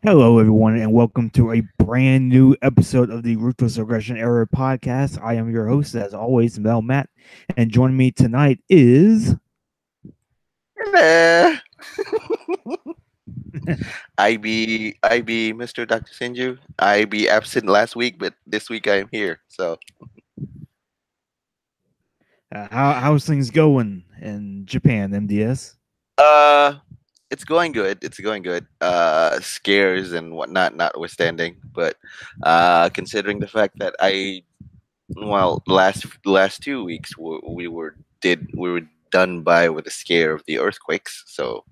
Hello, everyone, and welcome to a brand new episode of the Ruthless Aggression Era podcast. I am your host, as always, Mel Matt, and joining me tonight is. Hello. I be Mr. Doctor Senju. I be absent last week, but this week I am here. So How's things going in Japan, MDS? uh it's going good. It's going good. Scares and whatnot notwithstanding. But considering the fact that last 2 weeks we were done by with a scare of the earthquakes. So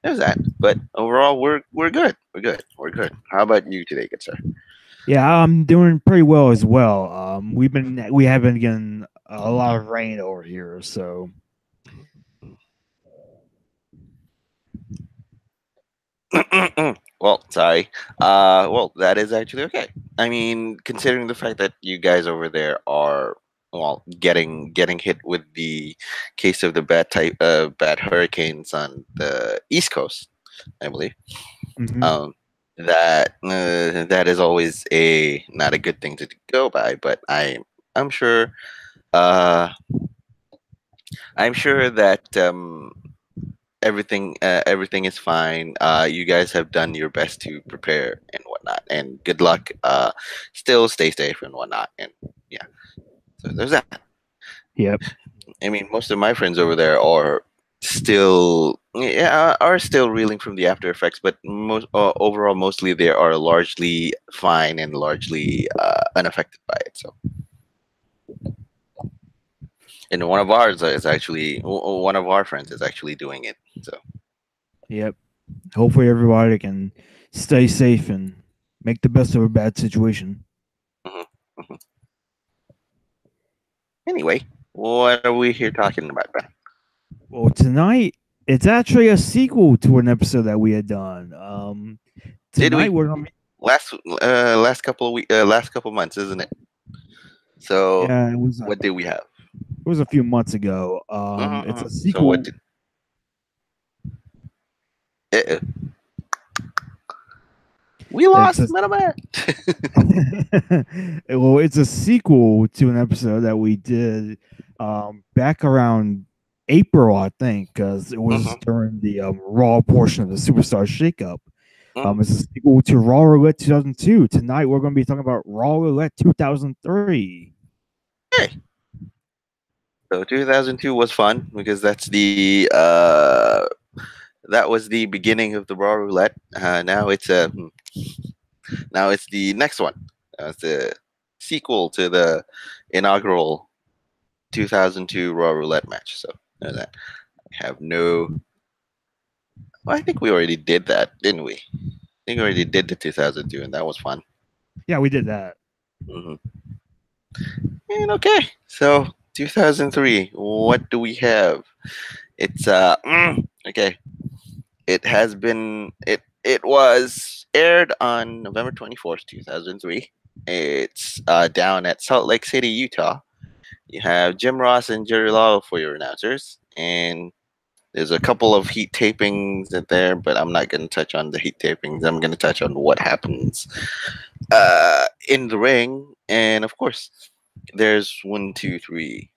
there's that. But overall we're good. We're good. We're good. How about you today, good sir? Yeah, I'm doing pretty well as well. We have been getting a lot of rain over here, so Well, sorry. Well, that is actually okay. I mean, considering the fact that you guys over there are getting hit with the case of the bad hurricanes on the East Coast, I believe. mhm. Um, that is always a not a good thing to go by, but I'm sure. Uh, I'm sure that everything is fine. You guys have done your best to prepare and whatnot, and good luck. Still stay safe and whatnot, and yeah. So there's that. Yep. I mean, most of my friends over there are still reeling from the after effects, but overall, mostly they are largely fine and largely unaffected by it. So, and one of our friends is actually doing it. So. Yep. Hopefully, everybody can stay safe and make the best of a bad situation. Mhm, mhm. Anyway, what are we here talking about, Ben? Well, tonight it's actually a sequel to an episode that we had done. Did Tonight we we're gonna be last couple months, isn't it? So yeah, what did we have? it was a few months ago. It's a So what sequel. did uh, we It's lost, a man? well, it's a sequel to an episode that we did back around April, I think, because it was Mhm, during the Raw portion of the Superstar Shakeup. mhm. It's a sequel to Raw Roulette 2002. Tonight we're going to be talking about Raw Roulette 2003. Hey, so 2002 was fun because that was the beginning of the Raw Roulette. Now it's the next one. It's the sequel to the inaugural 2002 Raw Roulette match. So there's that. I have no. Well, I think we already did that, didn't we? I think we already did the 2002, and that was fun. Yeah, we did that. Hmm. And okay, so 2003. What do we have? It's okay. It was aired on November 24th, 2003. It's down at Salt Lake City, Utah. You have Jim Ross and Jerry Lawler for your announcers, and there's a couple of heat tapings in there, but I'm not going to touch on the heat tapings. I'm going to touch on what happens in the ring, and of course, there's one, two, three.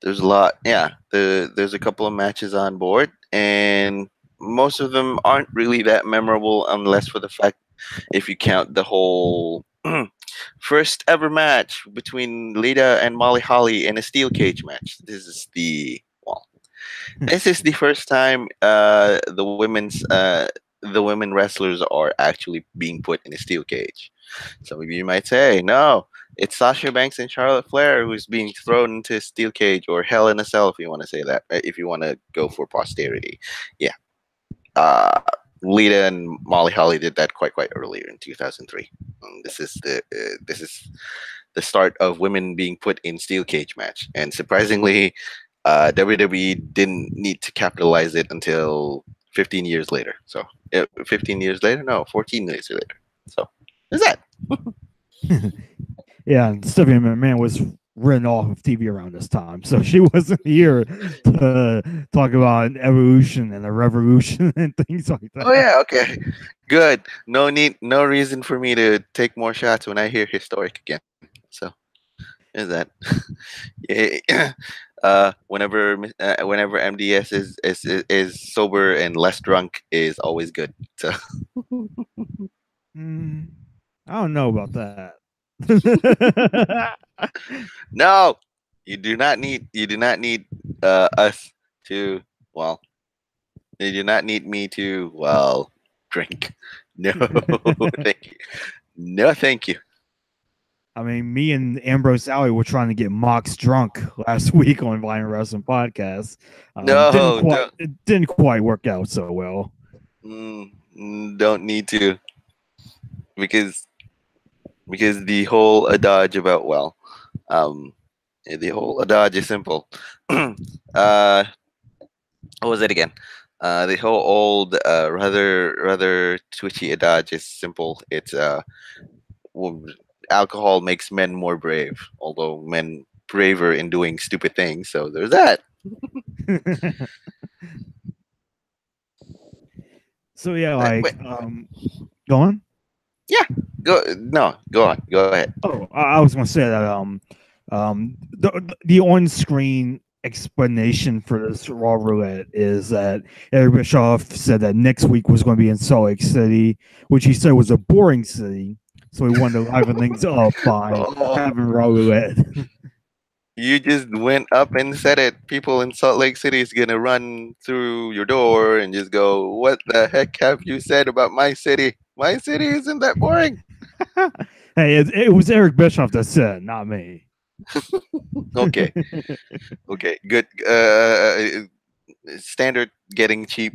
There's a lot. Yeah, there's a couple of matches on board, and most of them aren't really that memorable, unless for the fact if you count the whole first ever match between Lita and Molly Holly in a steel cage match. This is the first time the women wrestlers are actually being put in a steel cage. Some of you might say, no, it's Sasha Banks and Charlotte Flair who's being thrown into a steel cage, or Hell in a Cell if you want to say that, if you want to go for posterity. Yeah. Uh, Lita and Molly Holly did that quite earlier in 2003. This is the start of women being put in steel cage match, and surprisingly, WWE didn't need to capitalize it until 15 years later. So 15 years later, no, 14 years later. So is that? Yeah, and Stephanie McMahon was written off of TV around this time, so she wasn't here to talk about evolution and a revolution and things like Oh that. yeah, okay, good. No need, no reason for me to take more shots when I hear historic again. So is that yeah, whenever MDS is sober and less drunk is always good. So Mm, I don't know about that. no, you do not need us to, well, you do not need me to, well, drink. No, thank you. No, thank you. I mean, me and Ambrose Alley were trying to get Mox drunk last week on Violent Wrestling Podcast. No, don't. It didn't quite work out so well. Don't need to, because the whole adage about, well, um the whole adage is simple. What was it again? The whole old, rather twitchy adage is simple. It's w- alcohol makes men more brave, although men braver in doing stupid things. So there's that. So yeah, Wait, like go on. yeah, go, no, go on, go ahead. Oh, I was going to say that the on screen explanation for this Raw Roulette is that Eric Bischoff said that next week was going to be in Salt Lake City, which he said was a boring city. So he wanted to liven things up by Oh, having Raw Roulette. you just went up and said it. People in Salt Lake City is gonna run through your door and just go, "What the heck have you said about my city? My city isn't that boring." Hey, it was Eric Bischoff that said, not me. Okay, okay, good. Standard getting cheap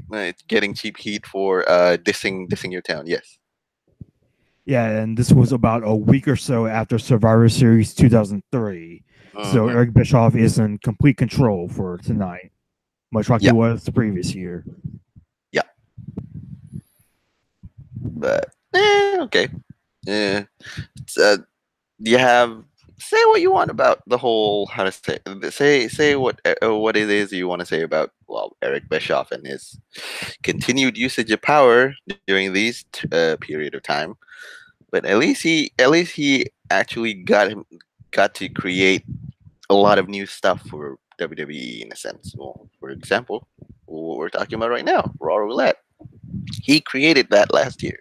heat for dissing your town. Yes. Yeah, and this was about a week or so after Survivor Series 2003. So Hmm. Eric Bischoff is in complete control for tonight, much like he Yeah, was the previous year. yeah. But okay. Yeah. You have, say what you want about the whole, how to say what it is you want to say about, well, Eric Bischoff and his continued usage of power during these period of time. But at least he actually got to create a lot of new stuff for WWE in a sense. Well, for example, what we're talking about right now, Raw Roulette. He created that last year,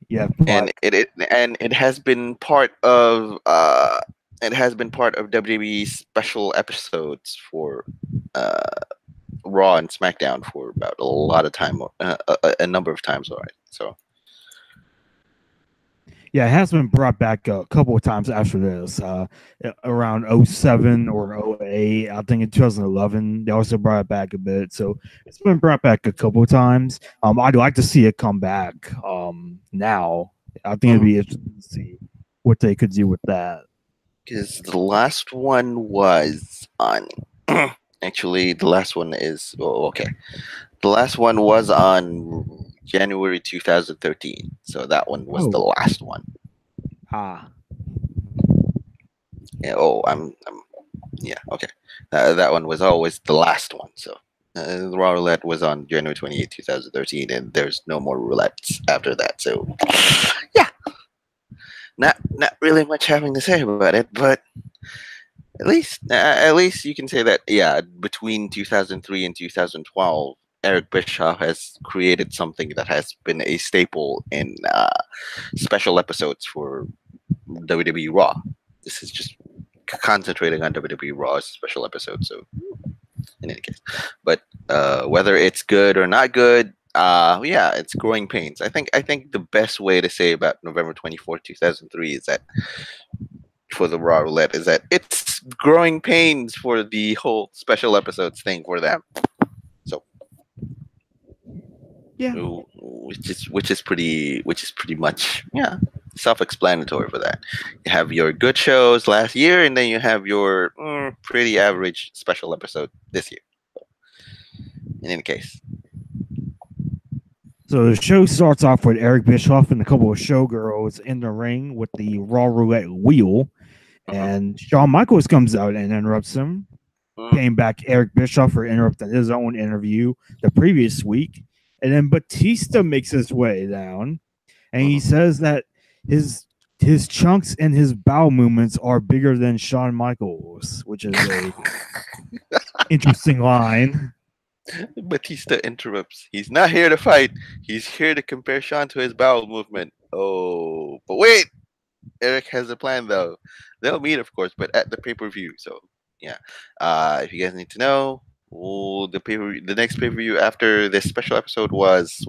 Yeah, and like it has been part of WWE's special episodes for uh, Raw and SmackDown for about a lot of time, a number of times already. So yeah, it has been brought back a couple of times after this. Around '07 or '08, I think in 2011, they also brought it back a bit. So it's been brought back a couple of times. I'd like to see it come back now. I think it'd mhm. be interesting to see what they could do with that. Because the last one was on. Actually, the last one is, oh, okay. The last one was on January 2013. So that one was the Oh, last one. ah, Yeah, oh, I'm yeah, okay. That one was always the last one. So the Raw Roulette was on January 28th, 2013, and there's no more roulettes after that. So yeah, not really much having to say about it, but at least you can say that, yeah, between 2003 and 2012, Eric Bischoff has created something that has been a staple in special episodes for WWE Raw. This is just concentrating on WWE Raw's special episode. So in any case, but whether it's good or not good, yeah, it's growing pains. I think the best way to say about November 24th, 2003 is that, for the Raw Roulette, is that it's growing pains for the whole special episodes thing for them. So, yeah. which is pretty much, yeah, self-explanatory for that. You have your good shows last year, and then you have your pretty average special episode this year. In any case, So the show starts off with Eric Bischoff and a couple of showgirls in the ring with the Raw Roulette wheel. Uh-huh. and Shawn Michaels comes out and interrupts him, Mm. paying back Eric Bischoff for interrupting his own interview the previous week. And then Batista makes his way down, and he Uh-huh. says that his his chunks and his bowel movements are bigger than Shawn Michaels, which is a interesting line. Batista interrupts. He's not here to fight. He's here to compare Sean to his bowel movement. Oh, but wait! Eric has a plan though. They'll meet, of course, but at the pay per view. So yeah, if you guys need to know, the next pay per view after this special episode was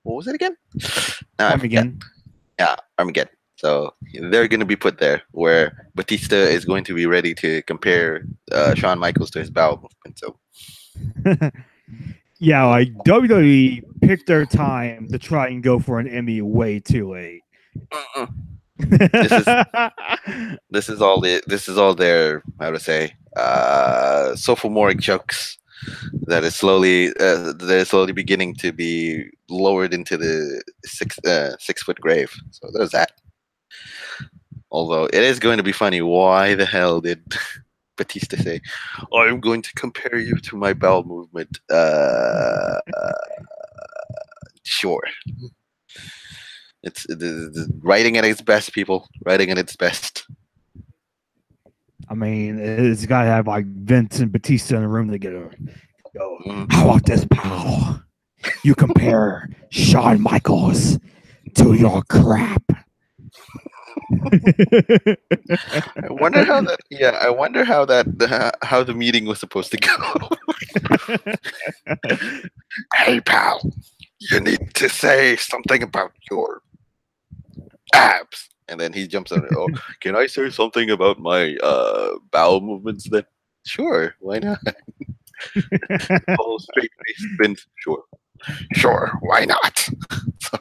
what was it again? Now I forget. Armageddon. Yeah, Armageddon. So they're going to be put there where Batista is going to be ready to compare Shawn Michaels to his bowel movement. So Yeah, like WWE picked their time to try and go for an Emmy way too late. uh-uh. this is this is all their how to say sophomoric jokes that is slowly beginning to be lowered into the 6 foot grave. So there's that. Although it is going to be funny, why the hell did Batista say, "I'm going to compare you to my bowel movement"? Sure. It's writing at its best, people. Writing at its best. I mean, it's got to have like Vince and Batista in the room together. Go, Mm. how about this, pal? You compare Shawn Michaels to your crap. I wonder how that. Yeah, I wonder how that how the meeting was supposed to go. Hey, pal, you need to say something about your abs. And then he jumps on it. Oh, can I say something about my bowel movements then? Sure, why not? Oh, straight face spins. Sure, sure, why not? So,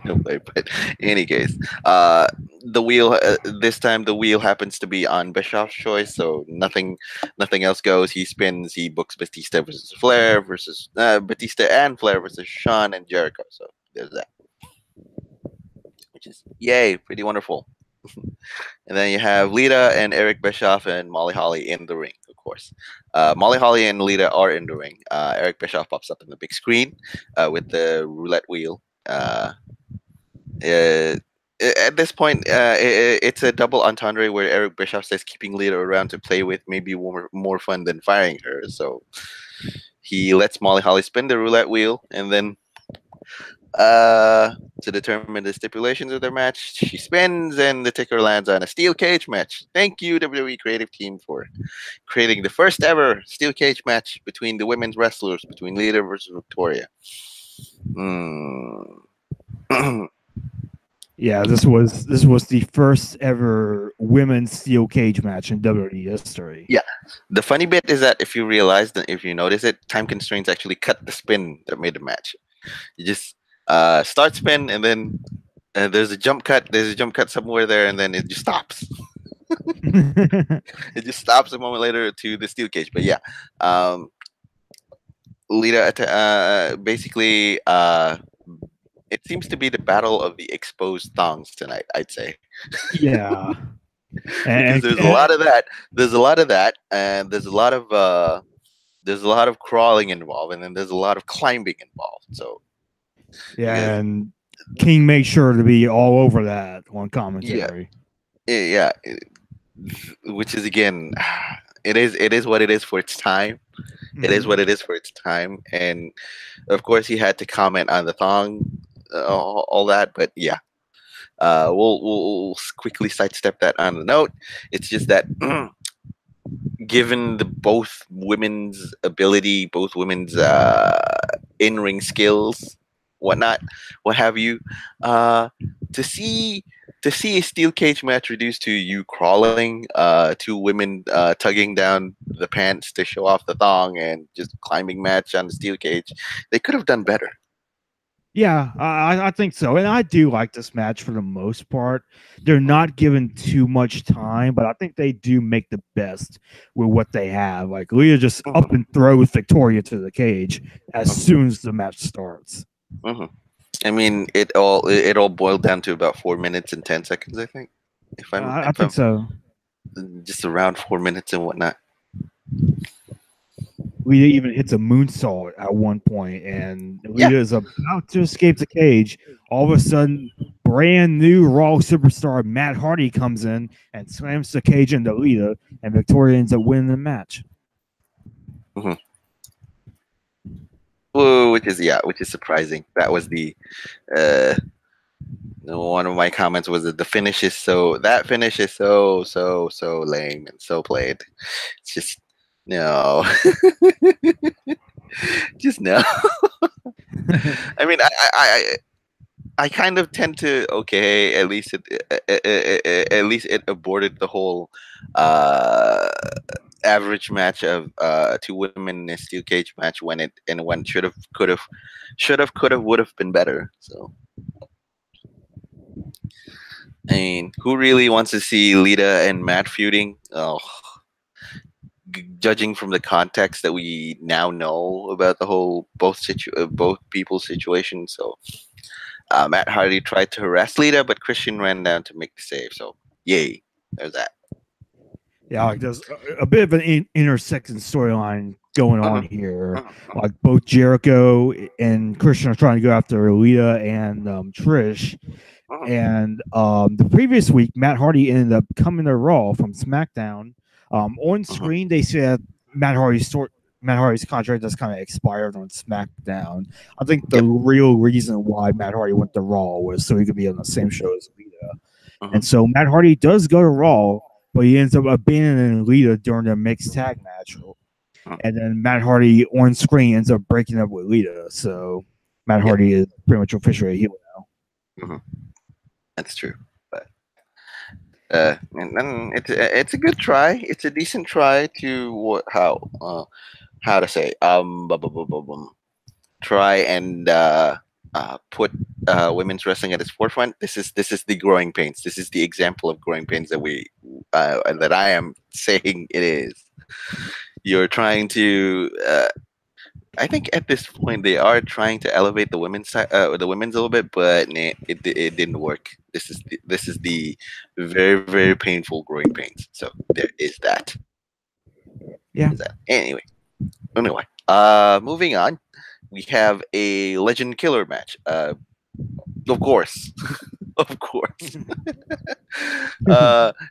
no way, but in any case, the wheel this time the wheel happens to be on Bischoff's choice, so nothing else goes. He spins. He books Batista versus Flair versus Batista and Flair versus Shawn and Jericho. So there's that, which is yay, pretty wonderful. And then you have Lita and Eric Bischoff and Molly Holly in the ring, of course. Molly Holly and Lita are in the ring. Eric Bischoff pops up in the big screen with the roulette wheel. Uh, at this point, it's a double entendre where Eric Bischoff says keeping Lita around to play with may be more fun than firing her. So he lets Molly Holly spin the roulette wheel, and then to determine the stipulations of their match, she spins, and the ticker lands on a steel cage match. Thank you, WWE creative team, for creating the first ever steel cage match between the women's wrestlers, between Lita versus Victoria. Hmm. Yeah, this was the first ever women's steel cage match in WWE history. Yeah. The funny bit is that if you realize that if you notice it, time constraints actually cut the spin that made the match. You just start spin, and then there's a jump cut. There's a jump cut somewhere there, and then it just stops. It just stops a moment later to the steel cage. But yeah, Lita basically it seems to be the battle of the exposed thongs tonight, I'd say. Yeah. Because there's a lot of that. There's a lot of that, and there's a lot of crawling involved, and then there's a lot of climbing involved. So yeah, and King makes sure to be all over that on commentary. yeah, which is again, it is what it is for its time. It is what it is for its time, and of course he had to comment on the thong, all that. But yeah, we'll quickly sidestep that on the note. It's just that given the both women's ability, both women's in-ring skills, whatnot, what have you, to see a steel cage match reduced to you crawling, two women tugging down the pants to show off the thong, and just climbing match on the steel cage, they could have done better. Yeah, I think so. And I do like this match for the most part. They're not given too much time, but I think they do make the best with what they have. Like Leah just up and throws Victoria to the cage as soon as the match starts. I mean, it all boiled down to about 4 minutes and 10 seconds, I think. I if think I'm so. just around 4 minutes and whatnot. Lita even hits a moonsault at one point, and Yeah. Lita is about to escape the cage. All of a sudden, brand new Raw superstar Matt Hardy comes in and slams the cage into Lita, and Victoria ends up winning the match. hmm Whoa, which is surprising. That was uh one of my comments was that that finish is so lame and so played. It's just no, just no. I mean, I kind of tend to okay. At least it aborted the whole uh average match of two women in a steel cage match when could have would have been better. So I mean, who really wants to see Lita and Matt feuding? Oh, judging from the context that we now know about the whole both people's situation. So Matt Hardy tried to harass Lita, but Christian ran down to make the save. So yay, there's that. Yeah, like there's a bit of an intersecting storyline going on Uh-huh, here. uh-huh, Like both Jericho and Christian are trying to go after Lita and Trish. uh-huh, And the previous week, Matt Hardy ended up coming to Raw from SmackDown. On uh-huh. screen, they said Matt Hardy's contract just kind of expired on SmackDown. I think the Yep. real reason why Matt Hardy went to Raw was so he could be on the same show as Lita. Uh-huh. And so Matt Hardy does go to Raw, but he ends up abandoning Lita during their mixed tag match. Uh-huh. And then Matt Hardy on screen ends up breaking up with Lita. So Matt Yep. Hardy is pretty much officially a heel now. Uh-huh. That's true. But and it's a good try. It's a decent try to how to say try and put women's wrestling at its forefront. This is the growing pains. This is the example of growing pains that I am saying it is. You're trying to. I think at this point they are trying to elevate the women's a little bit, but nah, it didn't work. This is the very painful growing pains. So there is that. Yeah. Is that anyway? Moving on, we have a legend killer match. Of course, of course.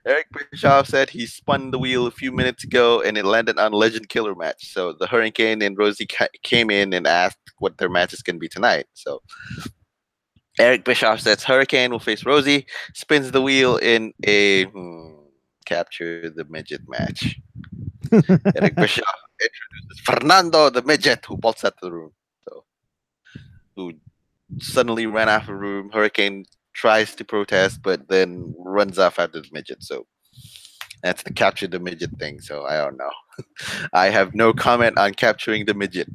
Eric Bischoff said he spun the wheel a few minutes ago and it landed on Legend Killer match. So the Hurricane and Rosie came in and asked what their matches can be tonight. So Eric Bischoff says Hurricane will face Rosie, spins the wheel in a capture the midget match. Eric Bischoff introduces Fernando the midget who bolts out the room. So who suddenly ran out of the room. Hurricane tries to protest, but then runs off after the midget. So that's the capture the midget thing. So I don't know. I have no comment on capturing the midget.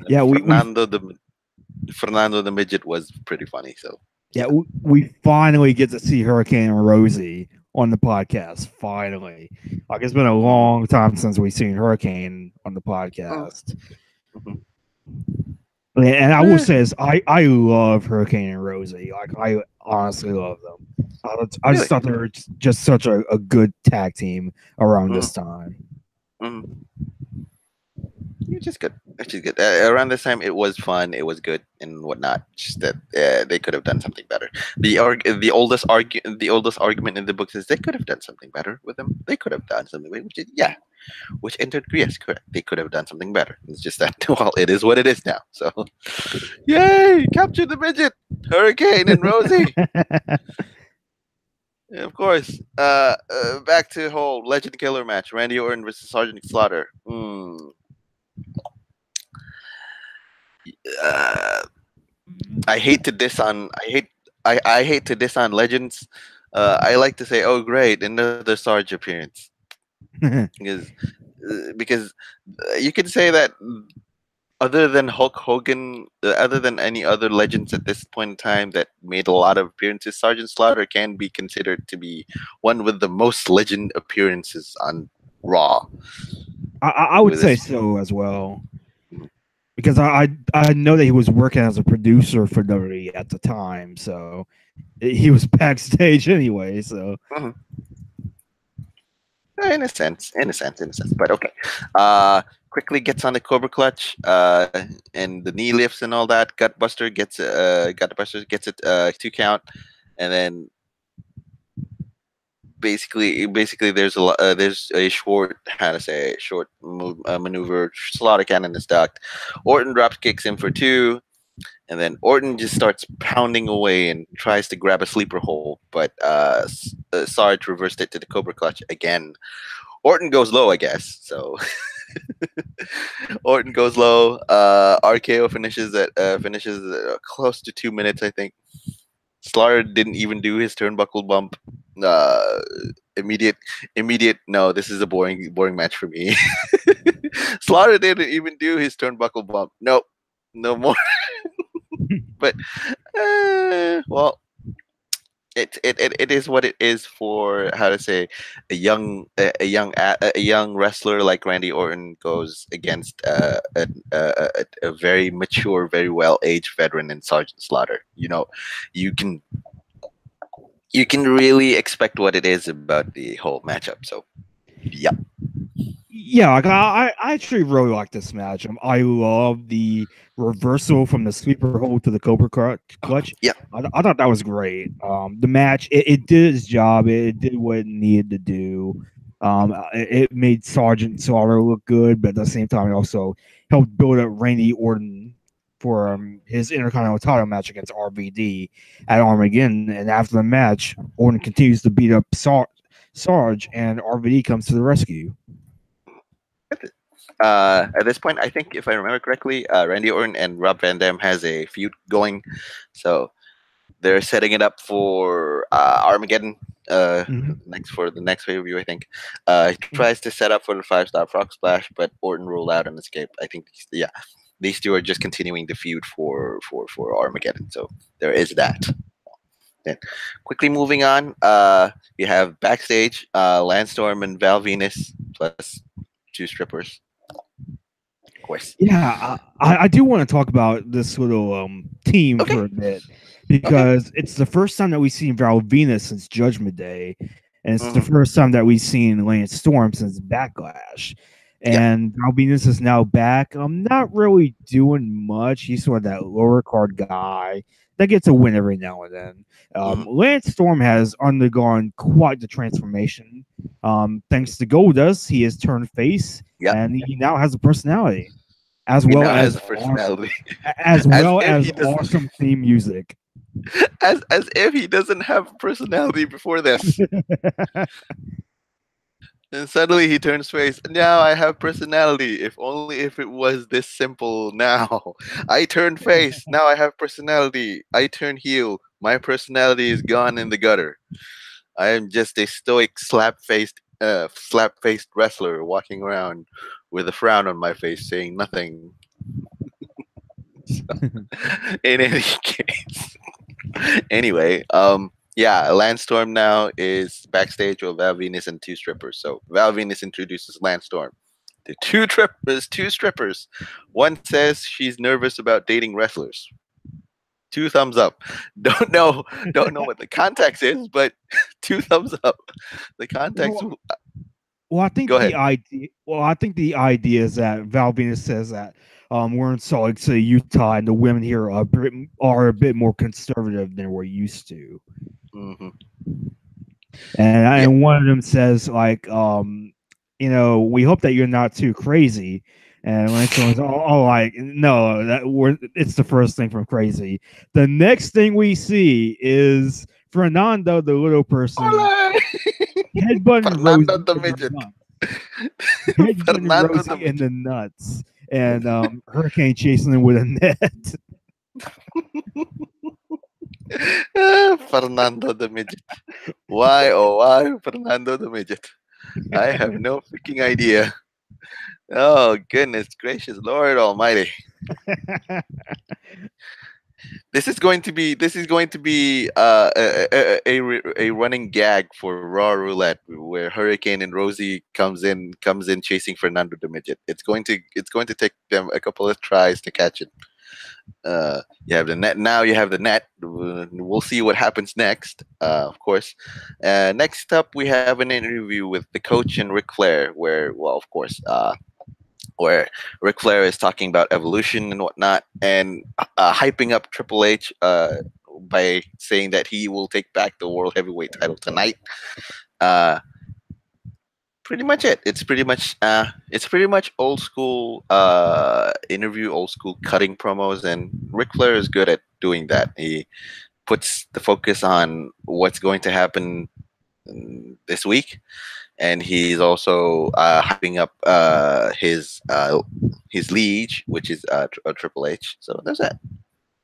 Yeah, Fernando the midget was pretty funny. So yeah, we finally get to see Hurricane and Rosie on the podcast. Finally, like it's been a long time since we've seen Hurricane on the podcast. Mhm. And I will say this, I love Hurricane and Rosie. Like I honestly love them. I just Really? thought they were just such a good tag team around this Mhm. time. Mhm. Which is good. Which is good. Around this time, it was fun. It was good and whatnot. Just that they could have done something better. The oldest argument in the books is they could have done something better with them. They could have done something. Which entered yes, correct. They could have done something better. It's just that well, it is what it is now. So, yay! Capture the midget, Hurricane and Rosie. Yeah, of course. Back to the whole Legend Killer match: Randy Orton versus Sergeant Slaughter. Uh, I hate to diss on. I hate to diss on legends. I like to say, "Oh, great, another Sarge appearance," because you could say that other than Hulk Hogan, other than any other legends at this point in time that made a lot of appearances, Sergeant Slaughter can be considered to be one with the most legend appearances on Raw. I would With say his, so as well. Because I know that he was working as a producer for WWE at the time, so he was backstage anyway. So Mhm. In a sense, but okay. Uh, Quickly gets on the Cobra Clutch, and the knee lifts and all that. Gutbuster gets it 2 count, and then basically there's a short, how to say, short maneuver. Slaughter Cannon is ducked. Orton drop kicks in for 2, and then Orton just starts pounding away and tries to grab a sleeper hold, but Sarge reversed it to the Cobra Clutch again. Orton goes low, I guess. So Orton goes low. RKO finishes close to 2 minutes, I think. Slaughter didn't even do his turnbuckle bump. Uh, immediate, immediate. No, this is a boring match for me. Slaughter didn't even do his turnbuckle bump. Nope, no more. But well, it is what it is for, how to say, a young wrestler like Randy Orton goes against a very mature, very well aged veteran in Sergeant Slaughter. You can you can really expect what it is about the whole matchup. So yeah. yeah, like I actually really like this match. I love the reversal from the sleeper hold to the Cobra clutch. Yeah. I thought that was great. The match it did its job. It did what it needed to do. It made Sergeant Slaughter look good, but at the same time, it also helped build up Randy Orton for his Intercontinental title match against RVD at Armageddon. And after the match, Orton continues to beat up Sarge, and RVD comes to the rescue. At this point, I think if I remember correctly, Randy Orton and Rob Van Dam has a feud going, so they're setting it up for Armageddon. Mhm. Next for the next pay per view, I think. He tries to set up for the 5-star frog splash, but Orton rolled out and escaped. I think, yeah, these two are just continuing the feud for Armageddon. So there is that. Then, quickly moving on, you have backstage Landstorm and Val Venus plus 2 strippers, of course. Yeah, I do want to talk about this little team Okay, for a bit okay. because it's the first time that we've seen Val Venus since Judgment Day, and it's the Hmm. first time that we've seen Lance Storm since Backlash. Yeah. And Val Venus is now back. I'm not really doing much. He's sort of that lower card guy that gets a win every now and then. Hmm. Lance Storm has undergone quite the transformation. Thanks to Goldust, he has turned face Yeah. and he now has a personality as He well now as has a personality, as if he does, awesome theme music. as if he doesn't have a personality before this. And suddenly he turns face. Now I have personality. If only if it was this simple. Now I turn face. Now I have personality. I turn heel. My personality is gone in the gutter. I am just a stoic, slap-faced wrestler walking around with a frown on my face, saying nothing. In any case, anyway, yeah, Landstorm now is backstage with Val Venus and 2 strippers. So Val Venus introduces Landstorm. The two strippers. One says she's nervous about dating wrestlers. 2 thumbs up. Don't know, don't know what the context is, but 2 thumbs up. The context. well, well, I think Go ahead. the idea. Well, I think the idea is that Val Venus says that we're in Salt Lake City, Utah, and the women here are a bit more conservative than we're used to. Hmm. Yeah. And one of them says like we hope that you're not too crazy. And Langston was all like, no, it's the first thing from crazy. The next thing we see is Fernando, the little person, Hola! headbutting Fernando Rosie the in the midget. nuts, headbutting Fernando the Rosie in the nuts, and Hurricane chasing him with a net. Fernando the midget. Why, oh why, Fernando the midget? I have no freaking idea. Oh goodness gracious, Lord Almighty! This is going to be a running gag for Raw Roulette, where Hurricane and Rosie comes in chasing Fernando the midget. It's going to take them a couple of tries to catch it. You have the net now. You have the net. We'll see what happens next. Of course. Next up, we have an interview with the coach and Ric Flair, where, well, of course, where Ric Flair is talking about evolution and whatnot, and hyping up Triple H by saying that he will take back the World Heavyweight title tonight. Uh, Pretty much it. It's pretty much old school interview, old school cutting promos, and Ric Flair is good at doing that. He puts the focus on what's going to happen this week, and he's also hyping up his liege, which is Triple H. So there's that.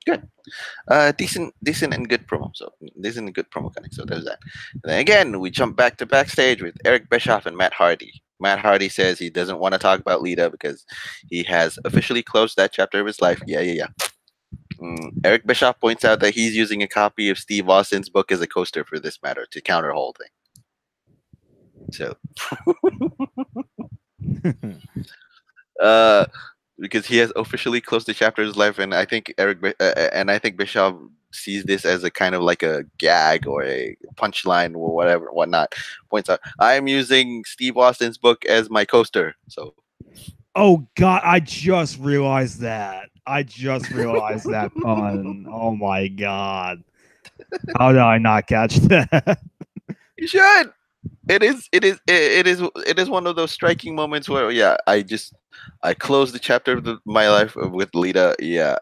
Good. Decent and good promo. So decent and good promo cutting. So there's that. And then again, we jump back to backstage with Eric Bischoff and Matt Hardy. Matt Hardy says he doesn't want to talk about Lita because he has officially closed that chapter of his life. Yeah. Eric Bischoff points out that he's using a copy of Steve Austin's book as a coaster for this matter to counter the whole thing. So, uh, because he has officially closed the chapter of his life, and I think I think Bischoff sees this as a kind of like a gag or a punchline or whatever, whatnot. Points out, I am using Steve Austin's book as my coaster. So, Oh God, I just realized that. I just realized that pun. Oh my God. How did I not catch that? you should. It is one of those striking moments where, yeah, I closed the chapter of my life with Lita. Yeah,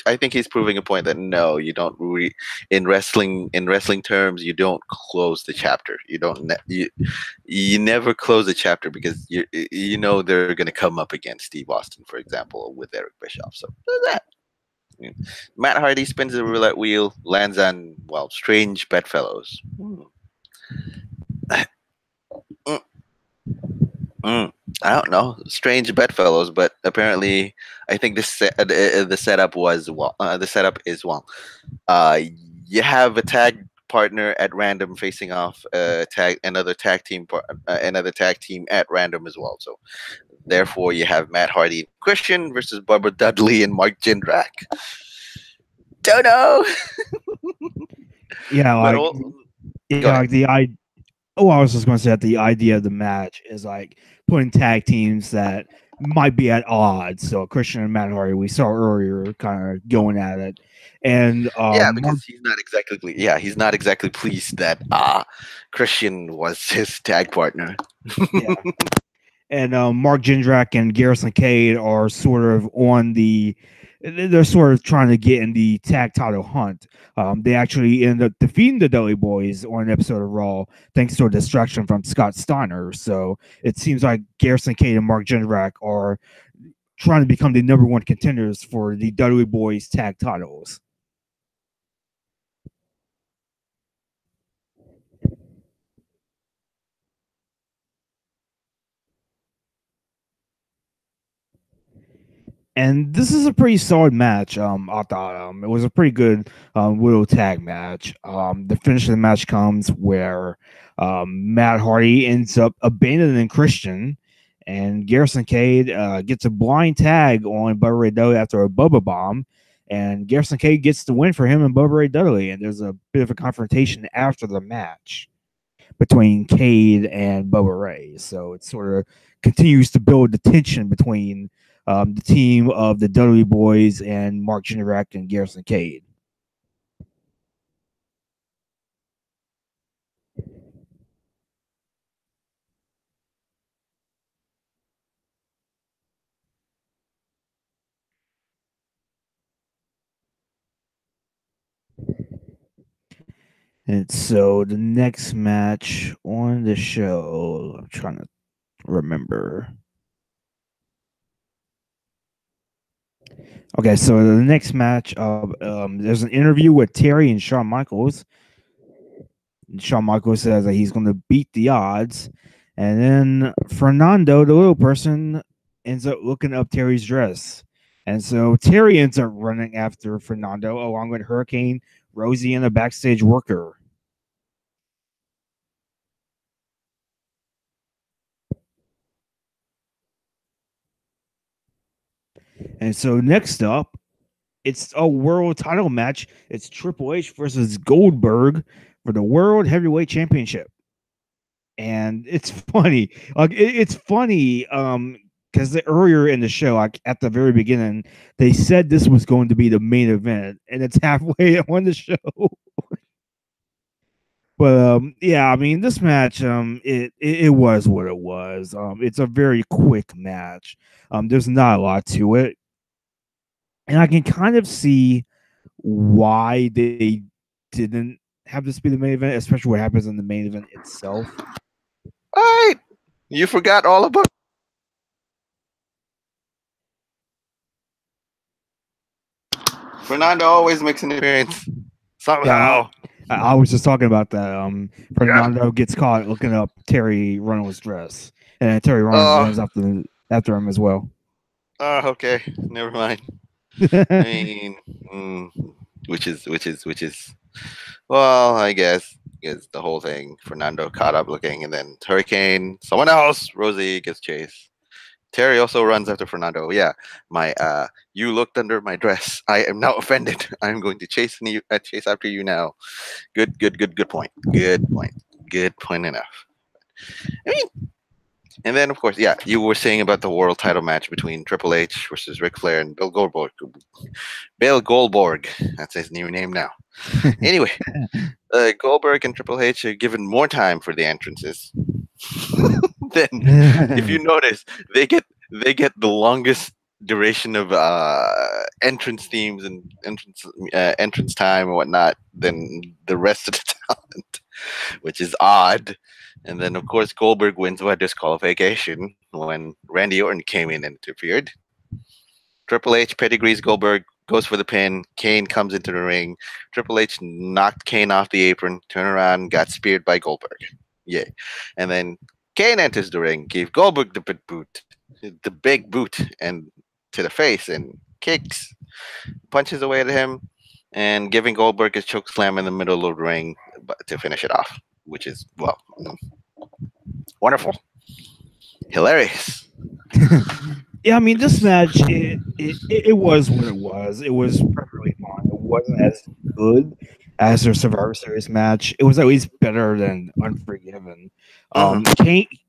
I think he's proving a point that no, you don't in wrestling terms, you don't close the chapter. You never close a chapter because you know they're gonna come up against Steve Austin, for example, with Eric Bischoff. So there's that. Matt Hardy spins the roulette wheel, lands on, well, strange bedfellows. Mm, mm. I don't know, strange bedfellows, but apparently, I think the setup was, well. The setup is, well. Uh, you have a tag partner at random facing off another tag team at random as well. So therefore, you have Matt Hardy and Christian versus Barbara Dudley and Mark Jindrak. Don't know, Yeah, but like all. Go yeah, ahead. like oh, I was just going to say that the idea of the match is like putting tag teams that might be at odds. So Christian and Matt Hardy, we saw earlier, kind of going at it, and Yeah, Mark, because he's not exactly pleased that Christian was his tag partner. yeah, and Mark Jindrak and Garrison Cade are sort of on the. They're sort of trying to get in the tag title hunt. They actually end up defeating the Dudley Boys on an episode of Raw, thanks to a distraction from Scott Steiner. So it seems like Garrison Cade and Mark Jindrak are trying to become the number one contenders for the Dudley Boys tag titles. And this is a pretty solid match. I thought it was a pretty good widow tag match. The finish of the match comes where Matt Hardy ends up abandoning Christian, and Garrison Cade gets a blind tag on Bubba Ray Dudley after a Bubba bomb, and Garrison Cade gets the win for him and Bubba Ray Dudley. And there's a bit of a confrontation after the match between Cade and Bubba Ray. So it sort of continues to build the tension between the team of the Dudley Boys and Mark Jindrak and Garrison Cade. And so the next match on the show, I'm trying to remember. Okay, so the next match, there's an interview with Terry and Shawn Michaels. Shawn Michaels says that he's going to beat the odds. And then Fernando, the little person, ends up looking up Terry's dress. And so Terry ends up running after Fernando along with Hurricane, Rosie, and a backstage worker. And so next up, it's a world title match. It's Triple H versus Goldberg for the World Heavyweight Championship. And it's funny. Like it's funny because earlier in the show, like at the very beginning, they said this was going to be the main event, and it's halfway on the show. But yeah, I mean, this match, it was what it was. It's a very quick match. There's not a lot to it, and I can kind of see why they didn't have this be the main event, especially what happens in the main event itself. All right, you forgot all about Fernando. Always makes an appearance Yeah, somehow. I was just talking about that. Yeah. Fernando gets caught looking up Terry Runnels' dress, and Terry Runnels Oh, runs after him as well. okay. Never mind. I mean, mm, which is. Well, I guess the whole thing. Fernando caught up looking, and then Hurricane, someone else, Rosie gets chased. Terry also runs after Fernando. Yeah, my you looked under my dress. I am now offended. I'm going to chase after you now. Good point. Good point. Good point enough. I mean, and then of course, yeah, you were saying about the world title match between Triple H versus Ric Flair and Bill Goldberg. Bill Goldberg, that's his new name now. Anyway, Goldberg and Triple H are given more time for the entrances. Then, if you notice, they get the longest duration of entrance themes and entrance time and whatnot than the rest of the talent, which is odd. And then, of course, Goldberg wins by disqualification when Randy Orton came in and interfered. Triple H pedigrees Goldberg, goes for the pin. Kane comes into the ring. Triple H knocked Kane off the apron, turned around, got speared by Goldberg. Yay. And then Kane enters the ring, gave Goldberg the big boot, and to the face, and kicks, punches away at him, and giving Goldberg a choke slam in the middle of the ring to finish it off, which is, well, wonderful. Hilarious. Yeah, I mean, this match it was what it was. It was perfectly fine. It wasn't as good as their Survivor Series match. It was at least better than Unforgiven. Hmm.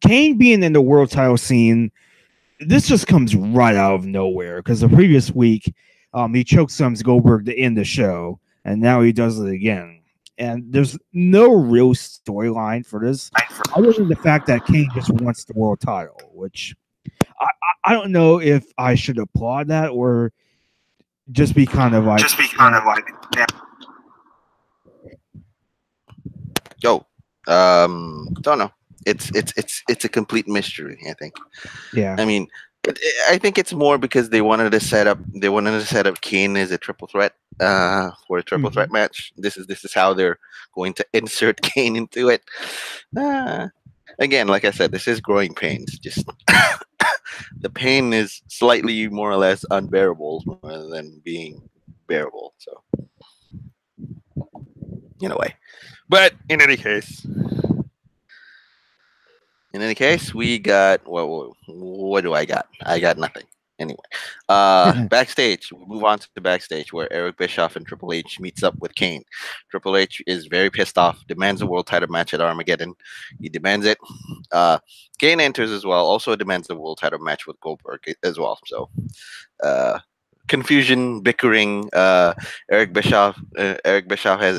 Kane being in the world title scene, this just comes right out of nowhere because the previous week, he chokeslammed Goldberg to end the show, and now he does it again. And there's no real storyline for this, other than the fact that Kane just wants the world title, which I don't know if I should applaud that or just be kind of like, eh. Yo, don't know. It's a complete mystery. I think. Yeah. I mean, I think it's more because they wanted to set up Kane as a triple threat for a triple threat Mhm. match. This is how they're going to insert Kane into it. Uh, Again, like I said, this is growing pains. Just the pain is slightly more or less unbearable rather than being bearable. So in a way, but in any case, we got what do I got? I got nothing. Anyway, backstage, we move on to backstage where Eric Bischoff and Triple H meets up with Kane. Triple H is very pissed off, demands a world title match at Armageddon. He demands it. Uh, Kane enters as well, also demands a world title match with Goldberg as well. So, uh, confusion, bickering. Eric Bischoff has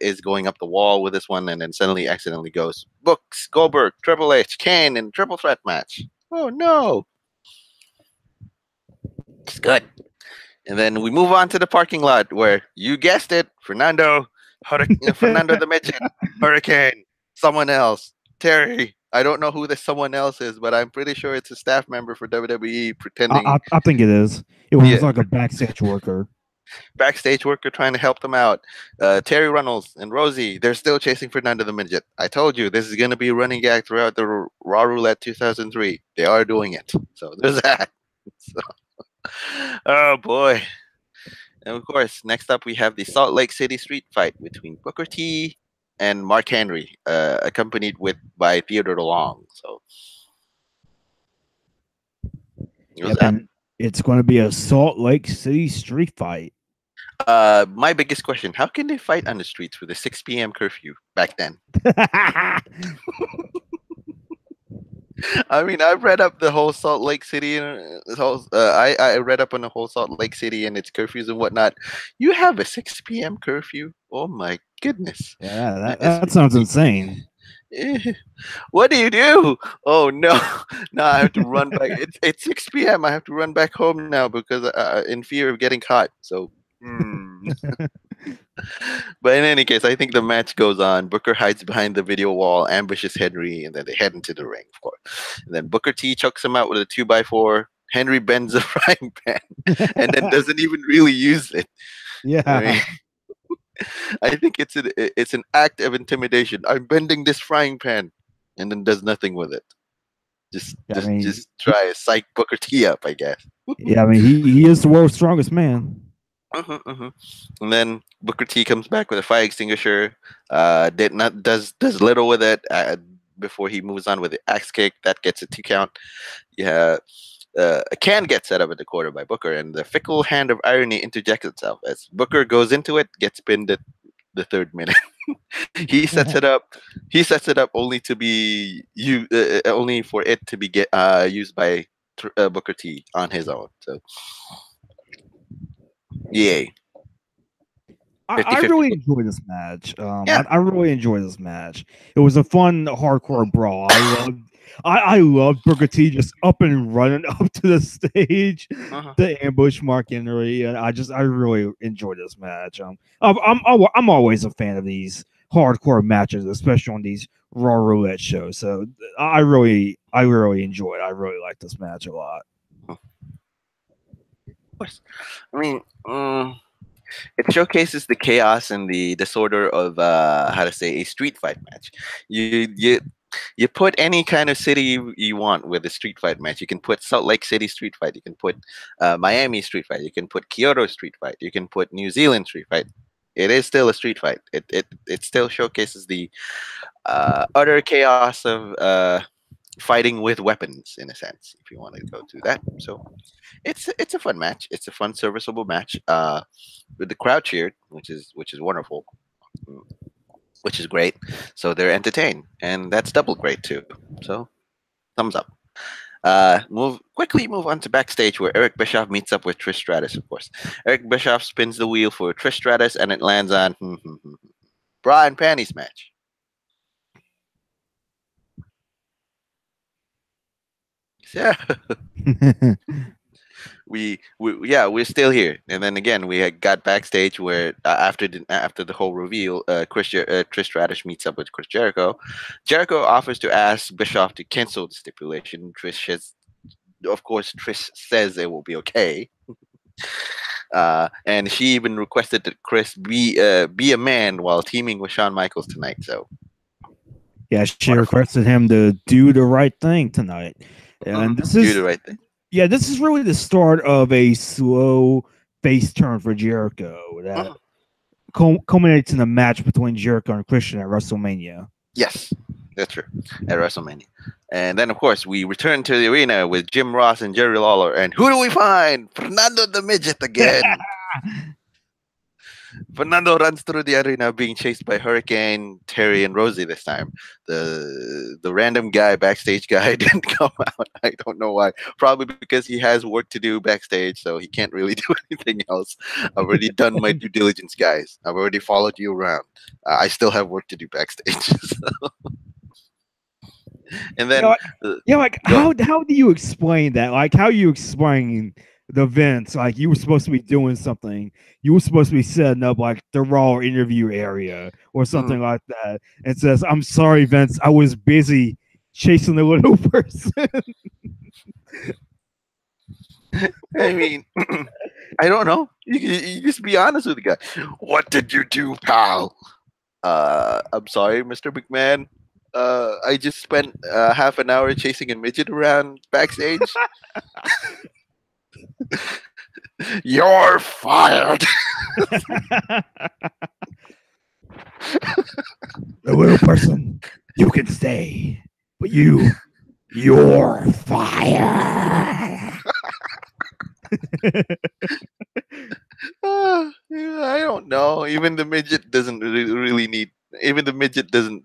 is going up the wall with this one, and then suddenly accidentally goes books Goldberg, Triple H, Kane, in triple threat match. Oh no, it's good. And then we move on to the parking lot where you guessed it, Fernando the Midget, Hurricane, someone else, Terry. I don't know who the someone else is, but I'm pretty sure it's a staff member for WWE pretending. I think it is. It was Yeah, like a backstage worker. backstage worker trying to help them out. Terry Runnels and Rosie, they're still chasing Fernando the Midget. I told you this is going to be a running gag throughout the Raw Roulette 2003. They are doing it. So there's that. So, oh boy. And of course, next up we have the Salt Lake City street fight between Booker T and Mark Henry, accompanied by Theodore DeLong. So What's Yep, that? and it's going to be a Salt Lake City street fight. My biggest question: how can they fight on the streets with a 6 p.m. curfew back then? I mean, I've read up the whole Salt Lake City and I read up on the whole Salt Lake City and its curfews and whatnot. You have a 6 p.m. curfew? Oh my goodness! Yeah, It's, that sounds insane. eh, what do you do? Oh no! Now I have to run back. It's 6 p.m. I have to run back home now because in fear of getting caught. So. Hmm. But in any case, I think the match goes on. Booker hides behind the video wall, ambushes Henry, and then they head into the ring, of course. And then Booker T chokes him out with a 2x4. Henry bends the frying pan and then doesn't even really use it. I mean, Yeah, I think it's an act of intimidation. I'm bending this frying pan, and then does nothing with it. Just I just mean, just try to psych Booker T up, I guess. yeah, I mean, he is the world's strongest man. Mhm. And then Booker T comes back with a fire extinguisher. Did not does little with it before he moves on with the axe kick that gets a 2 count. Yeah, a can gets set up at the corner by Booker, and the fickle hand of irony interjects itself as Booker goes into it, gets pinned at the 3rd minute. he sets it up. He sets it up only to be only for it to be used by Booker T on his own. So, yay. I 50-50. really enjoyed this match. Yeah. I really enjoyed this match. It was a fun hardcore brawl. I loved Booker T just up and running up to the stage, Uh-huh. the ambush Mark Henry, and I really enjoyed this match. I'm always a fan of these hardcore matches, especially on these Raw Roulette shows. So I really enjoyed. I really like this match a lot. Course. I mean, it showcases the chaos and the disorder of how to say a street fight match. You put any kind of city you want with a street fight match. You can put Salt Lake City street fight. You can put Miami street fight. You can put Kyoto street fight. You can put New Zealand street fight. It is still a street fight. It still showcases the utter chaos of fighting with weapons in a sense, if you want to go through that. So it's a fun match. It's a fun, serviceable match. With the crowd cheered, which is wonderful, mm, which is great. So they're entertained, and that's double great too. So thumbs up. Move on to backstage where Eric Bischoff meets up with Trish Stratus. Of course, Eric Bischoff spins the wheel for Trish Stratus, and it lands on bra and panties match. Yeah. We're still here. And then again, we got backstage where after the whole reveal, Trish Stratus meets up with Chris Jericho. Jericho offers to ask Bischoff to cancel the stipulation. Of course, Trish says it will be okay. And she even requested that Chris be a man while teaming with Shawn Michaels tonight. So Yeah, she wonderful. requested him to do the right thing tonight. And this Do is the right thing. yeah, this is really the start of a slow face turn for Jericho that Mhm. culminates in a match between Jericho and Christian at WrestleMania. Yes, that's true. At WrestleMania. And then, of course, we return to the arena with Jim Ross and Jerry Lawler. And who do we find? Fernando the Midget again. Fernando runs through the arena being chased by Hurricane, Terry, and Rosie this time. The random guy, backstage guy, didn't come out. I don't know why. Probably because he has work to do backstage, so he can't really do anything else. I've already done my due diligence, guys. I've already followed you around. I still have work to do backstage. And Yeah, then, like go. how do you explain that? Like how you explain the events? Like you were supposed to be doing something. You were supposed to be setting up like the Raw interview area or Mhm. something like that. And says, "I'm sorry, Vince. I was busy chasing the little person." I mean, I don't know. You just be honest with the guy. What did you do, pal? I'm sorry, Mr. McMahon. I just spent half an hour chasing a midget around backstage. You're fired. The little person, you can stay, but you're fired. Yeah, I don't know. Even the midget doesn't really need. Even the midget doesn't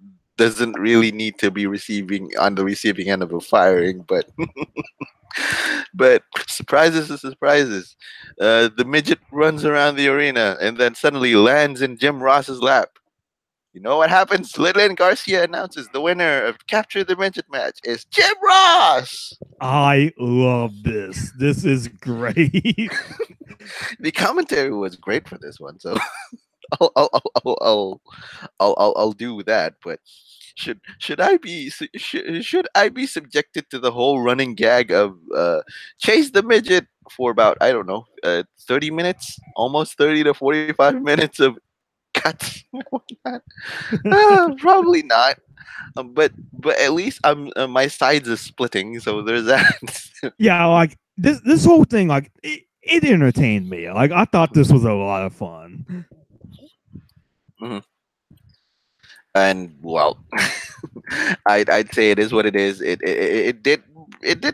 really need to be receiving on the receiving end of a firing. But surprises are surprises. The midget runs around the arena and then suddenly lands in Jim Ross's lap. You know what happens? Lilian Garcia announces the winner of Capture the Midget match is Jim Ross. I love this. This is great. The commentary was great for this one, so I'll I'll I'll I'll, I'll, I'll do that. But should I be subjected to the whole running gag of chase the midget for about, I don't know, 30 minutes, almost 30 to 45 minutes of cuts? Probably not. But at least my sides are splitting, so there's that. Yeah, like this whole thing, like it entertained me. Like I thought this was a lot of fun. Mhm. And well, I'd say it is what it is. It did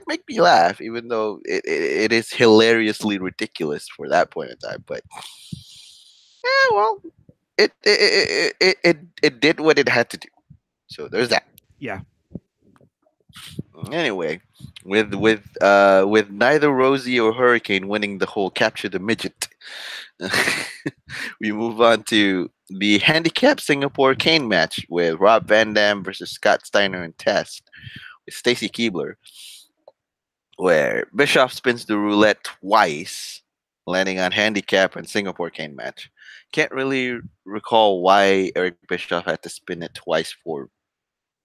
make me laugh, even though it is hilariously ridiculous for that point in time. But yeah, well, it did what it had to do. So there's that. Yeah. Anyway, with neither Rosie or Hurricane winning the whole capture the midget, we move on to the handicap Singapore cane match with Rob Van Dam versus Scott Steiner and Test with Stacy Keebler, where Bischoff spins the roulette twice, landing on handicap and Singapore cane match. Can't really recall why Eric Bischoff had to spin it twice for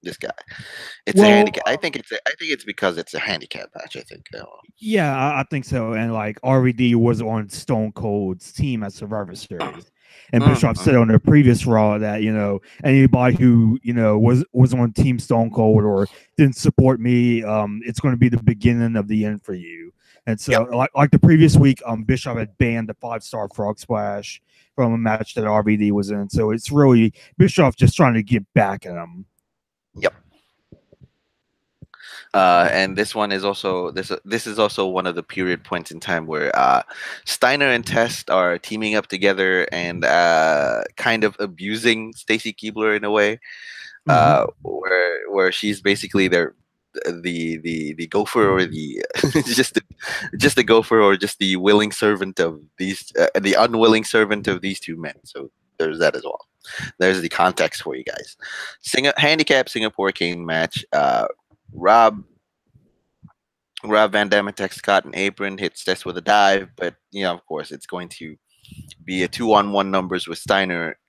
this guy. It's a Well, handicap. I think it's because it's a handicap match. I think. yeah, I think so. And like RVD was on Stone Cold's team at Survivor Series. And Bischoff Mhm. said on the previous Raw that, anybody who, was on Team Stone Cold or didn't support me, it's going to be the beginning of the end for you. And so Yep. like the previous week, Bischoff had banned the 5-star frog splash from a match that RVD was in. So it's really Bischoff just trying to get back at him. Yep. And this one is also this is also one of the period points in time where Steiner and Test are teaming up together and kind of abusing Stacy Keebler in a way, where she's basically the gopher or the just the gopher or just the willing servant of these the unwilling servant of these two men. So there's that as well. There's the context for you guys. Handicap Singapore cane match. Rob Rob Van Dam attacks Scott in apron, hits Tess with a dive, but of course, it's going to be a 2-on-1 numbers with Steiner,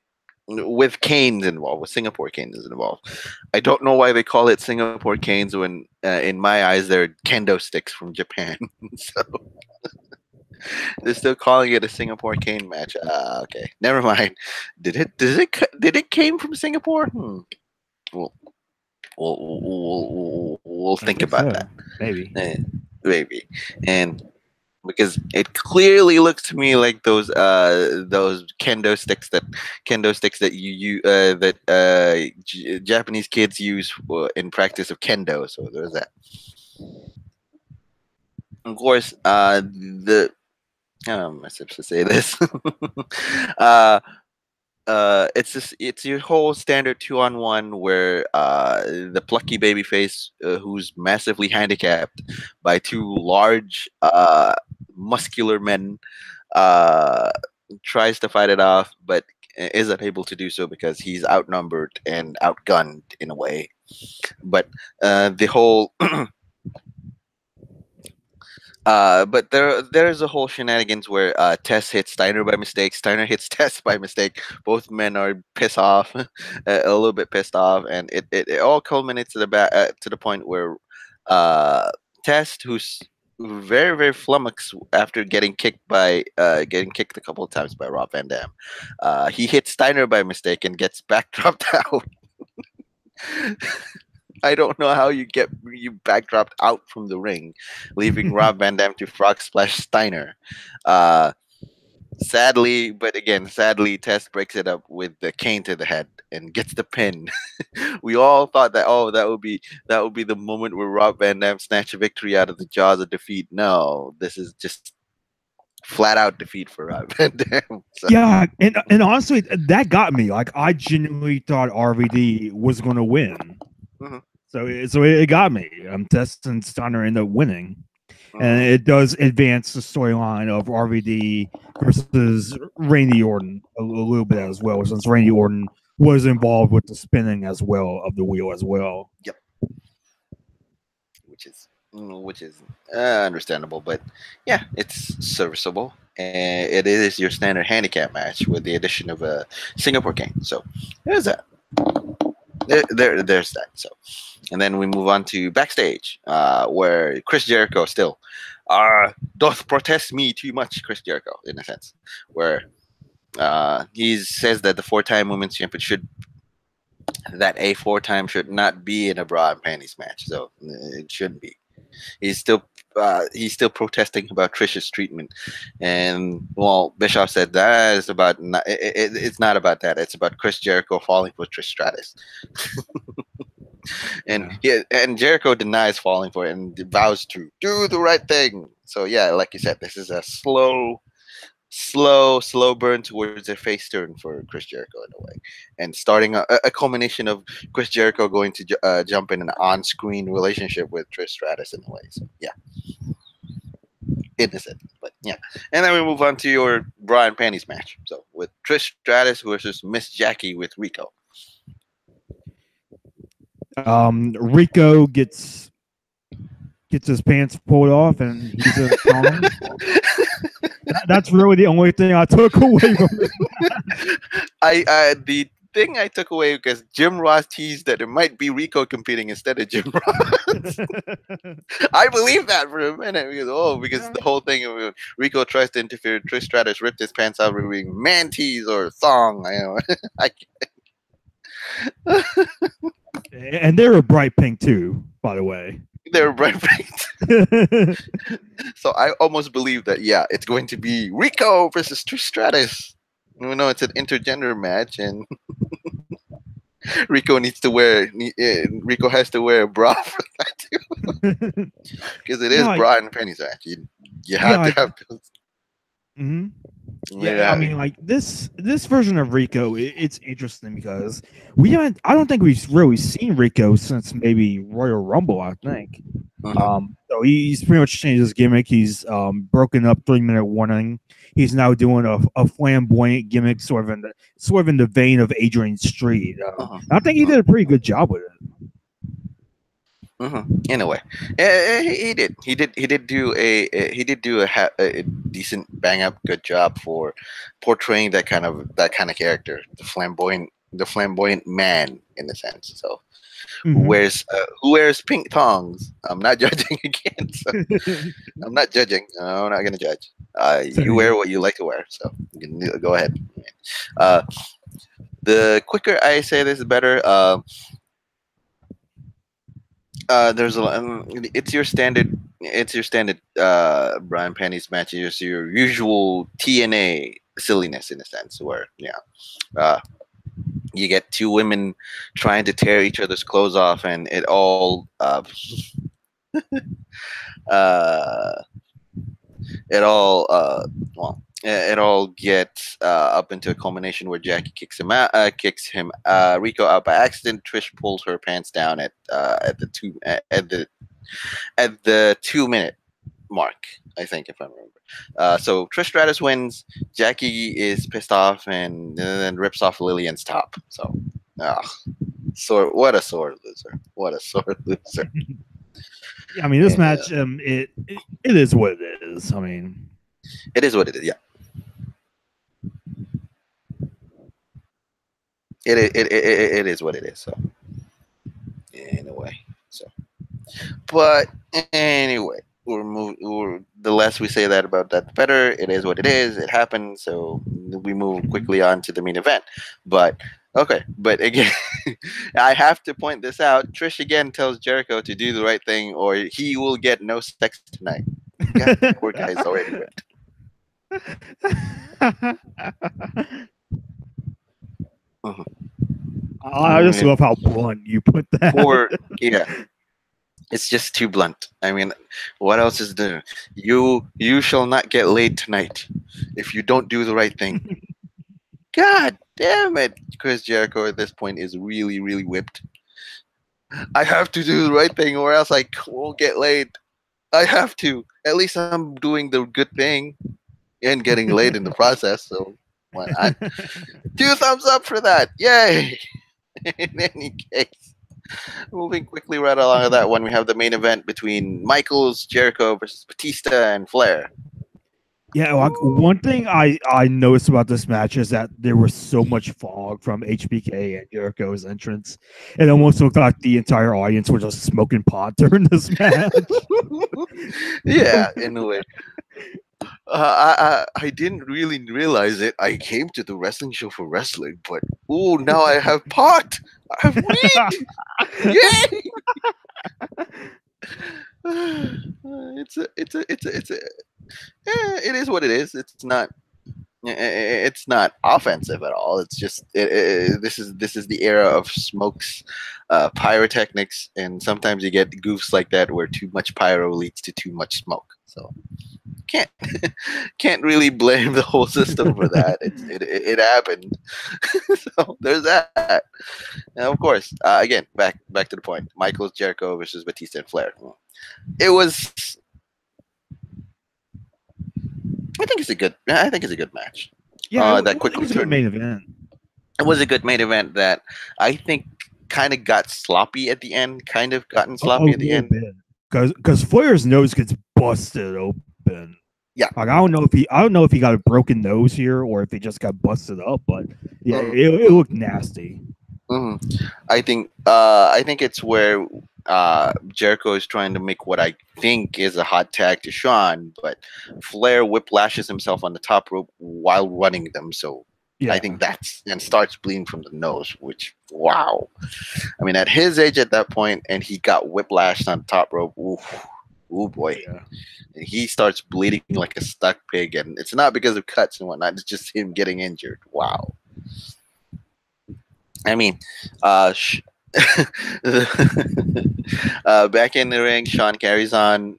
with canes involved, with Singapore canes involved. I don't know why they call it Singapore canes when, in my eyes, they're kendo sticks from Japan. So they're still calling it a Singapore cane match. Okay, never mind. Did it came from Singapore? We'll, we'll I think think about so. that. Maybe. Maybe. And because it clearly looks to me like those kendo sticks that that Japanese kids use in practice of kendo. So there's that. Of course, the how am I supposed to say this? uh, it's your whole standard 2-on-1 where the plucky babyface who's massively handicapped by two large muscular men uh, tries to fight it off, but isn't able to do so because he's outnumbered and outgunned in a way. But the whole but there's a whole shenanigans where Tess hits Steiner by mistake. Steiner hits Tess by mistake. Both men are pissed off, a little bit pissed off, and it all culminates to the point where uh, Tess, who's very very flummoxed after getting kicked a couple of times by Rob Van Dam, he hits Steiner by mistake and gets backdropped out. I don't know how you backdropped out from the ring, leaving Rob Van Dam to frog splash Steiner. Uh, sadly, Test breaks it up with the cane to the head and gets the pin. We all thought that that would be the moment where Rob Van Dam snatched a victory out of the jaws of defeat. No, this is just flat out defeat for Rob Van Dam. So, Yeah, and honestly, that got me. Like, I genuinely thought RVD was going to win. mhm, So it got me. Destin Steiner ended up winning, and mhm. it does advance the storyline of RVD versus Randy Orton a little bit as well, since Randy Orton was involved with the spinning as well of the wheel as well. Yep, which is which is understandable, but yeah, it's serviceable, and it is your standard handicap match with the addition of a Singapore King. So there's that. There's that. So, and then we move on to backstage, where Chris Jericho still doth protest me too much. Chris Jericho, in a sense, where he says that the four-time women's champion should that a four-time should not be in a bra and panties match. So it shouldn't be. He's still protesting about Trish's treatment, and well, Bischoff said that is about it's not about that. It's about Chris Jericho falling for Trish Stratus, and Yeah. and Jericho denies falling for it and vows to do the right thing. So yeah, like you said, this is a slow burn towards a face turn for Chris Jericho in a way, and starting a culmination of Chris Jericho going to jump in an on-screen relationship with Trish Stratus in a way. So yeah, innocent, but yeah. And then we move on to your bra and panties match. So with Trish Stratus versus Miss Jackie with Rico. Rico gets his pants pulled off, and he's a thong. That's really the only thing I took away from it. The thing I took away because Jim Ross teased that it might be Rico competing instead of Jim Ross. I believe that for a minute because the whole thing of Rico tries to interfere, Trish Stratus ripped his pants out revealing mantees or thong. And they were bright pink too, by the way. They were bright pink. So I almost believe that it's going to be Rico versus Trish Stratus. You know, it's an intergender match, and Rico Rico has to wear a bra for that too, because it is bra and panties match. You have to have. Mm-hmm. Yeah, I mean, like this version of Rico, it's interesting because I don't think we've really seen Rico since maybe Royal Rumble. I think. So he's pretty much changed his gimmick. He's broken up 3-minute warning. He's now doing a flamboyant gimmick, sort of in the vein of Adrian Street. I think he did a pretty good job with it. In a way, he did. He did do a decent, bang up, good job for portraying that kind of character, the flamboyant man in a sense. So who wears pink thongs? I'm not judging again. So I'm not judging. I'm not gonna judge. You wear what you like to wear, so you can go ahead. The quicker I say this, the better. There's it's your standard Brian Penny's match. It's your usual TNA silliness in a sense, where you get two women trying to tear each other's clothes off, and it all it all gets up into a culmination where Jackie kicks Rico out by accident. Trish pulls her pants down at the 2-minute mark, I think, if I remember. So Trish Stratus wins. Jackie is pissed off and then rips off Lillian's top. So, what a sore loser! What a sore loser! Yeah, I mean, this match, it is what it is. I mean, it is what it is. Yeah. It is what it is. So, anyway, but anyway, the less we say that about that, the better. It is what it is. It happened. So we move quickly on to the main event. But okay, but again, I have to point this out. Trish again tells Jericho to do the right thing, or he will get no sex tonight. God, poor guy's already wet. I just love how blunt you put that. It's just too blunt. I mean, what else is there? You shall not get laid tonight if you don't do the right thing. God damn it! Chris Jericho at this point is really, really whipped. I have to do the right thing, or else won't get laid. I have to. At least I'm doing the good thing and getting laid in the process. So why not? Two thumbs up for that! Yay! In any case, moving quickly right along with that one, we have the main event between Michaels, Jericho versus Batista and Flair. Yeah, like one thing I noticed about this match is that there was so much fog from HBK and Jericho's entrance. It almost looked like the entire audience was just smoking pot during this match. Yeah, in a way. I didn't really realize it. I came to the wrestling show for wrestling, but oh, now I have pot. I have weed. Yay! It's a. It is what it is. It's not offensive at all. It's just this is the era of smokes, pyrotechnics, and sometimes you get goofs like that where too much pyro leads to too much smoke. So can't can't really blame the whole system for that. It happened. So there's that. Now, of course, again, back to the point. Michaels Jericho versus Batista and Flair. It was. I think it's a good match. Yeah, That it quickly was a good turned. main event. It was a good main event that I think kind of got sloppy at the end. Kind of gotten A sloppy at the little end. bit. Because Flair's nose gets busted open. Yeah. Like I don't know if he got a broken nose here or if he just got busted up, but yeah, Mhm. it looked nasty. Mhm. I think it's where Jericho is trying to make what I think is a hot tag to Shawn, but Flair whiplashes himself on the top rope while running them. So I Yeah. think that's and starts bleeding from the nose, which wow. I mean, at his age at that point, and he got whiplashed on the top rope. Oof, oh boy. Yeah. And he starts bleeding like a stuck pig, and it's not because of cuts and whatnot. It's just him getting injured. Wow. I mean, sh- back in the ring, Sean carries on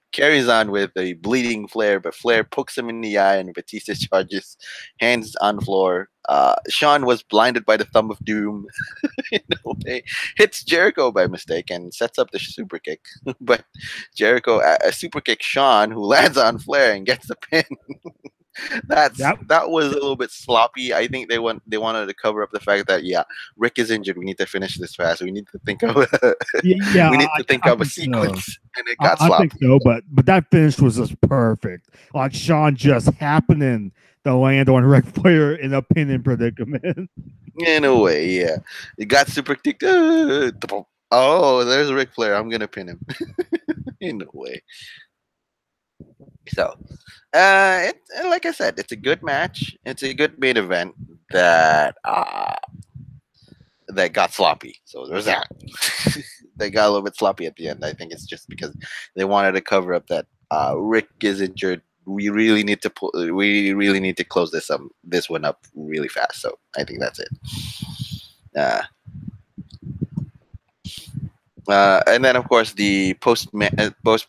with a bleeding Flair, but Flair pokes him in the eye, and Batista charges, hands on the floor. Sean was blinded by the thumb of doom. In a way, hits Jericho by mistake and sets up the super kick, but Jericho a super kick Sean, who lands on Flair and gets the pin. That That was a little bit sloppy. I think they wanted to cover up the fact that yeah, Rick is injured. We need to finish this fast. We need to think of yeah, we need to think I of a think so. sequence, and it got I think sloppy. so, but that finish was just perfect. Like Sean just happening to land on Ric Flair in a pinning predicament. In a way, yeah, it got super kicked. Oh, there's Ric Flair. I'm gonna pin him. In a way. So, like I said, it's a good match. It's a good main event that got sloppy. So there's that. They got a little bit sloppy at the end. I think it's just because they wanted to cover up that Rick is injured. We really need to close this one up really fast. So I think that's it. Uh, and then, of course, the post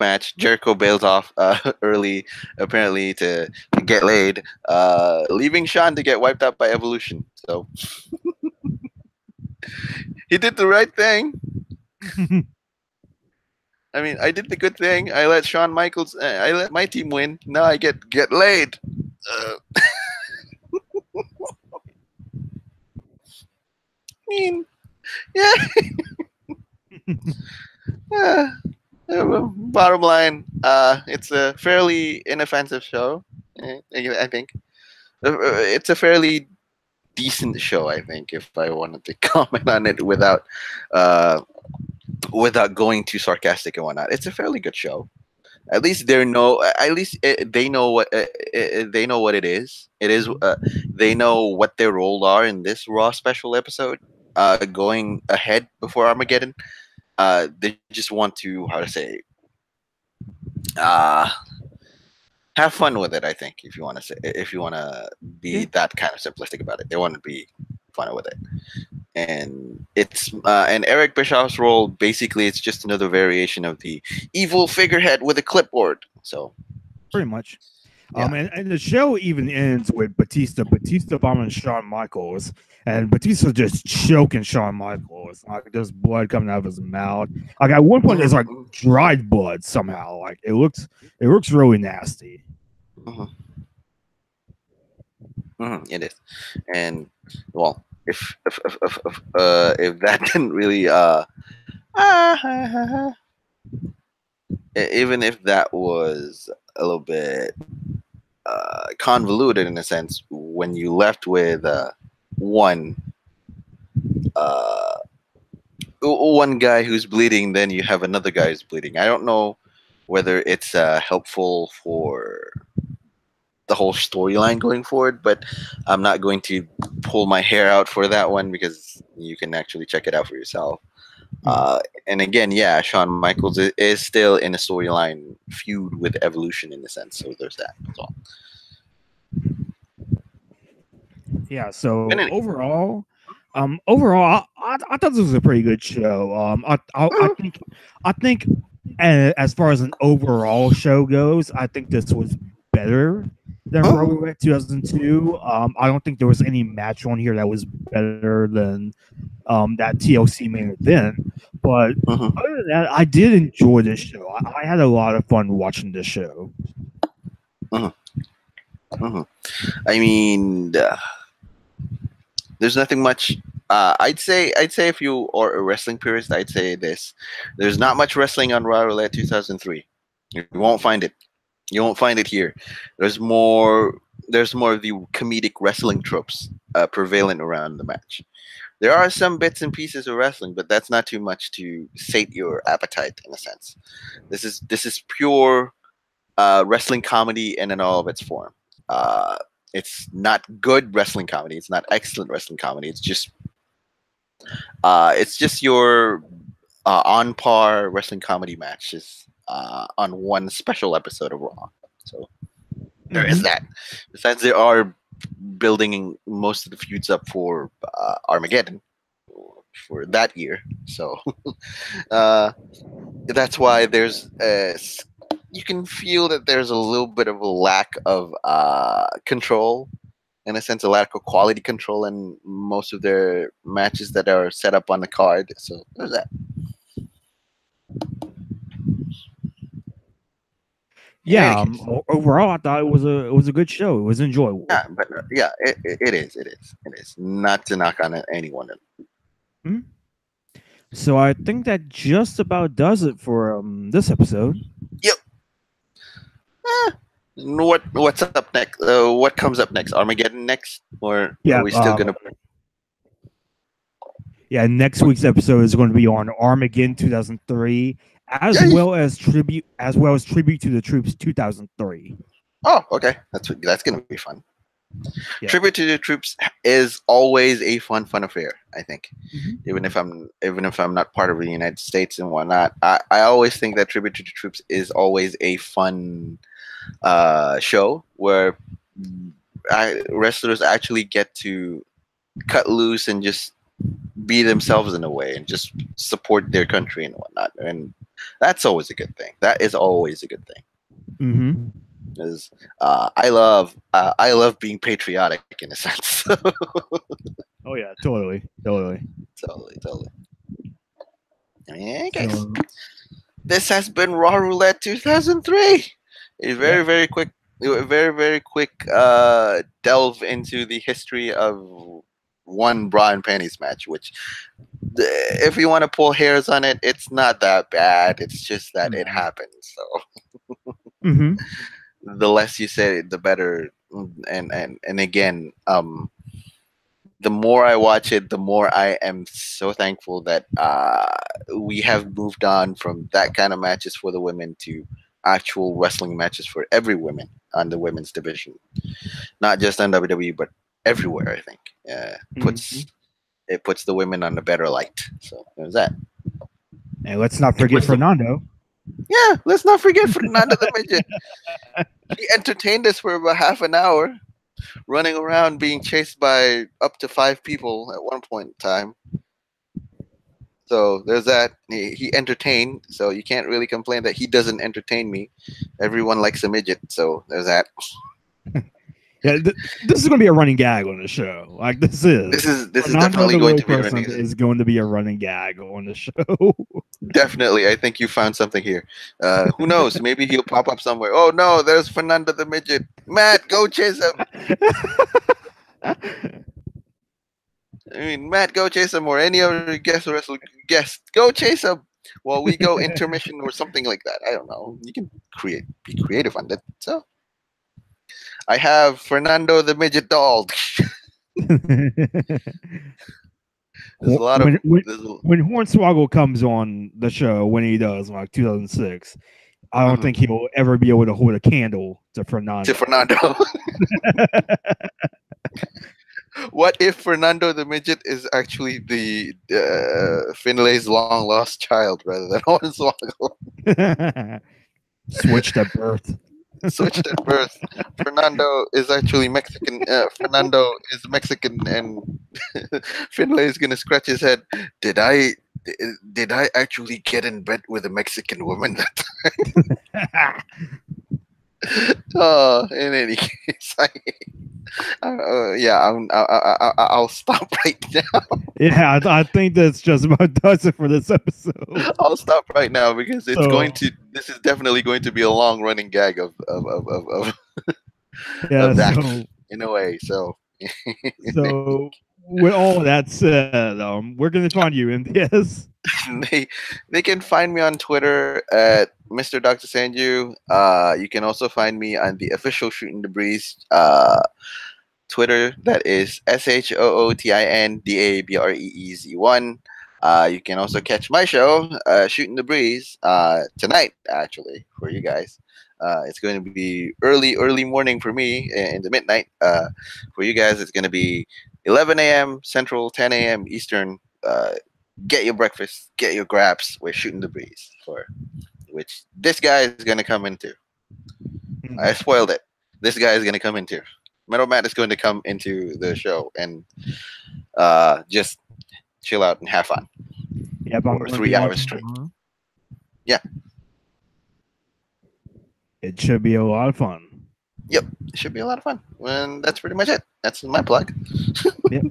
match, Jericho bails off early, apparently to get laid, leaving Sean to get wiped out by Evolution. So he did the right thing. I mean, I did the good thing. I let Shawn Michaels. I let my team win. Now I get laid. I mean, yeah. uh, Bottom line, it's a fairly inoffensive show. I think it's a fairly decent show. I think if I wanted to comment on it uh, without going too sarcastic and whatnot, it's a fairly good show. At least they know. At least they know they know what it is. It is. They know what their roles are in this Raw special episode. Going ahead before Armageddon. They just want to how to say uh have fun with it. I think if you want to be Yeah. that kind of simplistic about it, they want to be fun with it. And Eric Bischoff's role basically it's just another variation of the evil figurehead with a clipboard. So pretty much. yeah. And the show even ends with Batista bombing Shawn Michaels, and Batista just choking Shawn Michaels. Like there's blood coming out of his mouth. Like at one point, Mhm, it's like mhm, dried blood somehow. Like it looks really nasty. mhm, it is, and well, if that didn't really even if that was a little bit convoluted in a sense, when you left with one uh, one guy who's bleeding, then you have another guy who's bleeding. I don't know whether it's helpful for the whole storyline going forward, but I'm not going to pull my hair out for that one because you can actually check it out for yourself. Mhm. And again, yeah, Shawn Michaels is still in a storyline feud with Evolution in a sense, so there's that as well. Yeah. So And any, overall, I thought this was a pretty good show. I think as far as an overall show goes, I think this was better than Raw uh, Roulette 2002. I don't think there was any match on here that was better than that TLC main event. But uh, other than that, I did enjoy this show. I had a lot of fun watching this show. uh, uh. I mean, there's nothing much. I'd say if you are a wrestling purist, I'd say this. There's not much wrestling on Raw Roulette 2003. You won't find it. You won't find it here. There's more. There's more of the comedic wrestling tropes prevalent around the match. There are some bits and pieces of wrestling, but that's not too much to sate your appetite in a sense. This is pure wrestling comedy in all of its form. Uh, it's not good wrestling comedy. It's not excellent wrestling comedy. It's just your on par wrestling comedy matches on one special episode of Raw. So there is Mm-hmm. that. Besides, they are building most of the feuds up for Armageddon for that year. So uh, that's why you can feel that there's a little bit of a lack of control, in a sense, a lack of quality control in most of their matches that are set up on the card. So there's that. In any Yeah. case, Overall, I thought it was a good show. It was enjoyable. yeah, but yeah, it is not to knock on anyone. Mhm. So I think that just about does it for this episode. Yep. Eh, what's up next? What comes up next? Armageddon next, or are Yeah. we still gonna? Yeah. Next week's episode is going to be on Armageddon 2003, Yeah. as well as tribute to the troops 2003. Oh, okay. That's gonna be fun. Yeah. Tribute to the troops is always a fun affair. I think, Mhm. even if I'm not part of the United States and whatnot, I always think that Tribute to the Troops is always a fun show where wrestlers actually get to cut loose and just be themselves in a way and just support their country and whatnot. And that's always a good thing. That is always a good thing. Mm-hmm. Is I love being patriotic in a sense. Oh yeah, totally. Totally. Okay. So This has been Raw Roulette 2003. A yeah. very quick delve into the history of one bra and panties match. Which, if you want to pull hairs on it, it's not that bad. It's just that it Mm-hmm. happens. So Mm-hmm. the less you say it, the better. And again, the more I watch it, the more I am so thankful that we have moved on from that kind of matches for the women to actual wrestling matches for every woman on the women's division, not just on WWE but everywhere. I think Mm-hmm. puts the women on a better light. So there's that. And let's not It forget puts the Fernando. Yeah. Let's not forget Fernando the Midget. He entertained us for about half an hour. running around being chased by up to 5 people at one point in time. So there's that. He entertained, so you can't really complain that he doesn't entertain me. Everyone likes a midget, so there's that. Yeah, this is going to be a running gag on the show. Like This is Fernando definitely the going little to be a person running. is going to be a running gag on the show. Definitely, I think you found something here. Who knows? Maybe he'll pop up somewhere. Oh no, there's Fernando the midget. Matt, go chase him. I mean, Matt, go chase him, or any other guest, go chase him. While we go intermission or something like that. I don't know. You can be creative on that. So I have Fernando the midget doll. There's a lot of when when there's a, when Hornswoggle comes on the show, when he does, like 2006, I don't mhm, think he'll ever be able to hold a candle to to Fernando. Fernando. What if Fernando the midget is actually the Finlay's long lost child rather than Hornswoggle? Switched at birth. Switched at birth. Fernando is actually Mexican. Fernando is Mexican, and Finlay is gonna scratch his head. Did I did I actually get in bed with a Mexican woman? In any case, yeah, I'll stop right now. Yeah, I think that's just about does it for this episode. I'll stop right now because it's going So to. This is definitely going to be a long running gag yeah, of that so in a way. So so with all that said, where can they find you in this? they they can find me on Twitter at Mr. Doctor Senju. You can also find me on the official Shootin da Breeze Twitter. That is SHOOTINDABREEZ1. You can also catch my show, Shootin da Breeze, tonight actually for you guys. It's going to be early morning for me in the midnight. For you guys, it's going to be 11 a.m. Central, 10 a.m. Eastern. Get your breakfast, get your grabs. We're shooting the breeze for which this guy is gonna come into. I spoiled it. This guy is gonna come into. Metal Matt is going to come into the show and just chill out and have fun Yeah, but I'm for going to be 3 hours watching straight. tomorrow. Yeah. It should be a lot of fun. Yep, it should be a lot of fun. And that's pretty much it. That's my plug. Yep.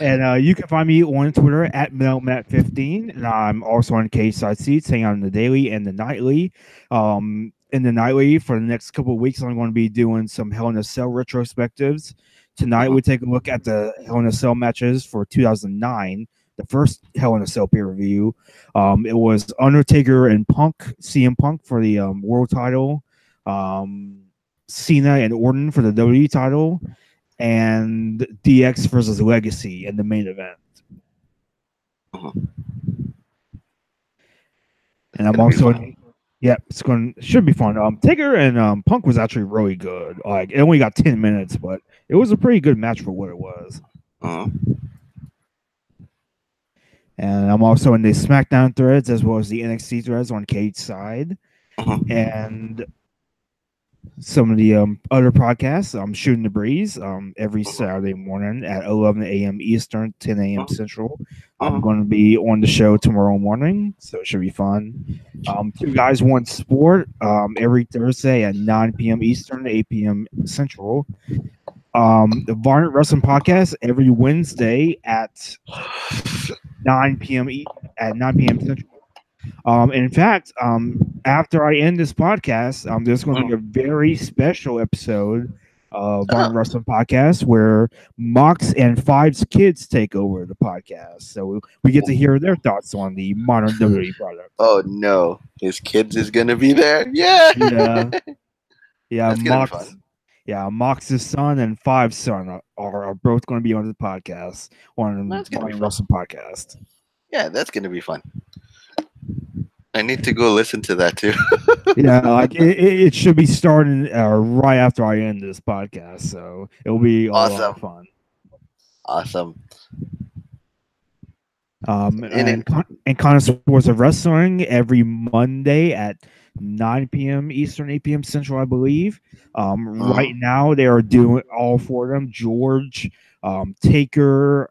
And you can find me on Twitter at MelMat15. And I'm also on Cage Side Seats, hanging out in the daily and the nightly. In the nightly, for the next couple of weeks, I'm going to be doing some Hell in a Cell retrospectives. Tonight, we take a look at the Hell in a Cell matches for 2009, the first Hell in a Cell pay per view. It was Undertaker and CM Punk for the world title, Cena and Orton for the WWE title, and DX versus Legacy in the main event. And I'm also, should be fun. Taker and Punk was actually really good. Like it only got 10 minutes, but it was a pretty good match for what it was. And I'm also in the SmackDown threads as well as the NXT threads on Cage Side. And some of the other podcasts. I'm Shootin da Breeze every Saturday morning at 11 a.m. Eastern, 10 a.m. Central. I'm going to be on the show tomorrow morning, so it should be fun. Two Guys One Sport every Thursday at 9 p.m. Eastern, 8 p.m. Central. The Varnant Wrestling Podcast every Wednesday at 9 p.m. Central. In fact, after I end this podcast, there's going to be a very special episode of Barn Wrestling Podcast where Mox and Five's kids take over the podcast. So we get to hear their thoughts on the modern WWE product. Oh no, his kids is gonna be there. Yeah, yeah. That's gonna be fun. Yeah, Mox's son and Five's son are both going to be on the podcast on the Barn Wrestling Podcast. Yeah, that's gonna be fun. I need to go listen to that too. Yeah, like it should be starting right after I end this podcast, so it'll be a lot of fun. Awesome. And Connoisseurs of Wrestling every Monday at 9 p.m. Eastern, 8 p.m. Central, I believe. Right Mhm. now, they are doing all four of them. George, Taker,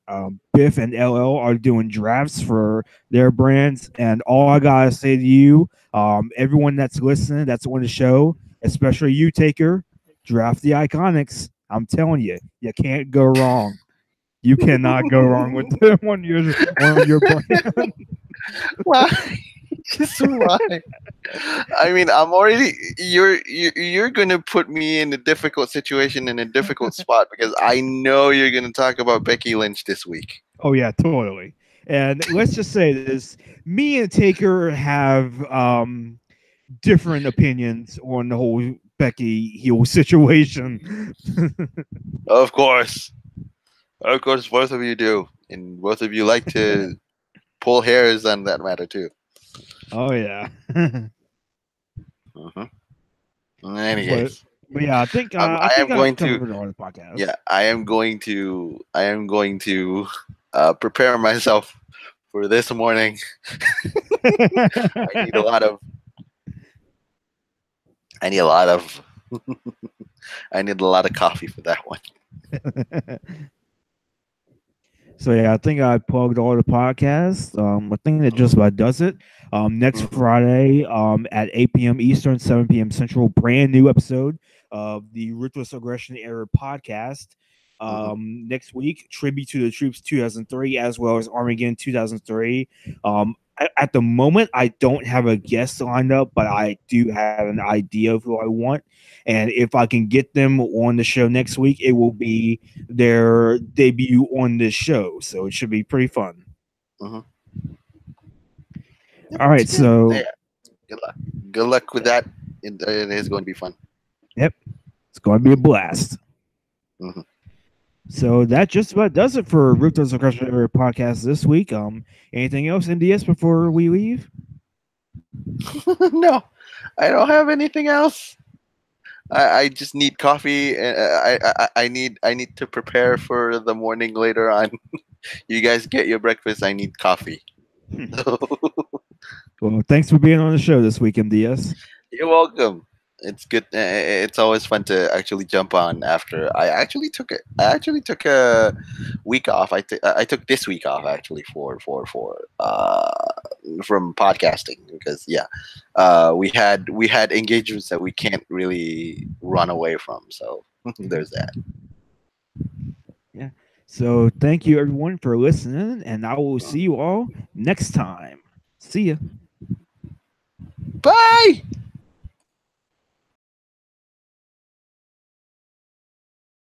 Biff, and LL are doing drafts for their brands. And all I gotta say to you, everyone that's listening, that's on the show, especially you, Taker, draft the Iconics. I'm telling you, you can't go wrong. You cannot go wrong with them on your brand. Why? Just why? I mean, I'm already. You're gonna put me in a difficult situation, in a difficult spot, because I know you're gonna talk about Becky Lynch this week. Oh yeah, totally. And let's just say this: me and Taker have different opinions on the whole Becky heel situation. Of course, both of you do, and both of you like to pull hairs on that matter too. Oh yeah. Hmm. In any but case, but yeah, I I am think I going to. covered it on the podcast. Yeah, I am going to prepare myself for this morning. I need a lot of. I need a lot of. I need a lot of coffee for that one. So yeah, I think I plugged all the podcasts. I think that just about does it. Next Mhm, Friday, at 8 p.m. Eastern, 7 p.m. Central, brand new episode of the Ruthless Aggression Era podcast. mhm, Next week, tribute to the troops 2003, as well as Armageddon 2003. At the moment, I don't have a guest lined up, but I do have an idea of who I want. And if I can get them on the show next week, it will be their debut on this show. So it should be pretty fun. mhm. Yeah, All it's right. good. So, Yeah, good luck. Good luck with that. It is going to be fun. yep, it's going to be a blast. Mhm. So that just about does it for Ruthless Aggression podcast this week. Anything else, MDS, before we leave? No, I don't have anything else. I just need coffee. And I need to prepare for the morning later on. You guys get your breakfast. I need coffee. Well, thanks for being on the show this week, MDS. You're welcome. It's good. It's always fun to actually jump on after I actually took it. I actually took a week off. I took this week off actually for from podcasting because yeah, we had engagements that we can't really run away from. So there's that. Yeah. So thank you everyone for listening, and I will see you all next time. See ya. Bye.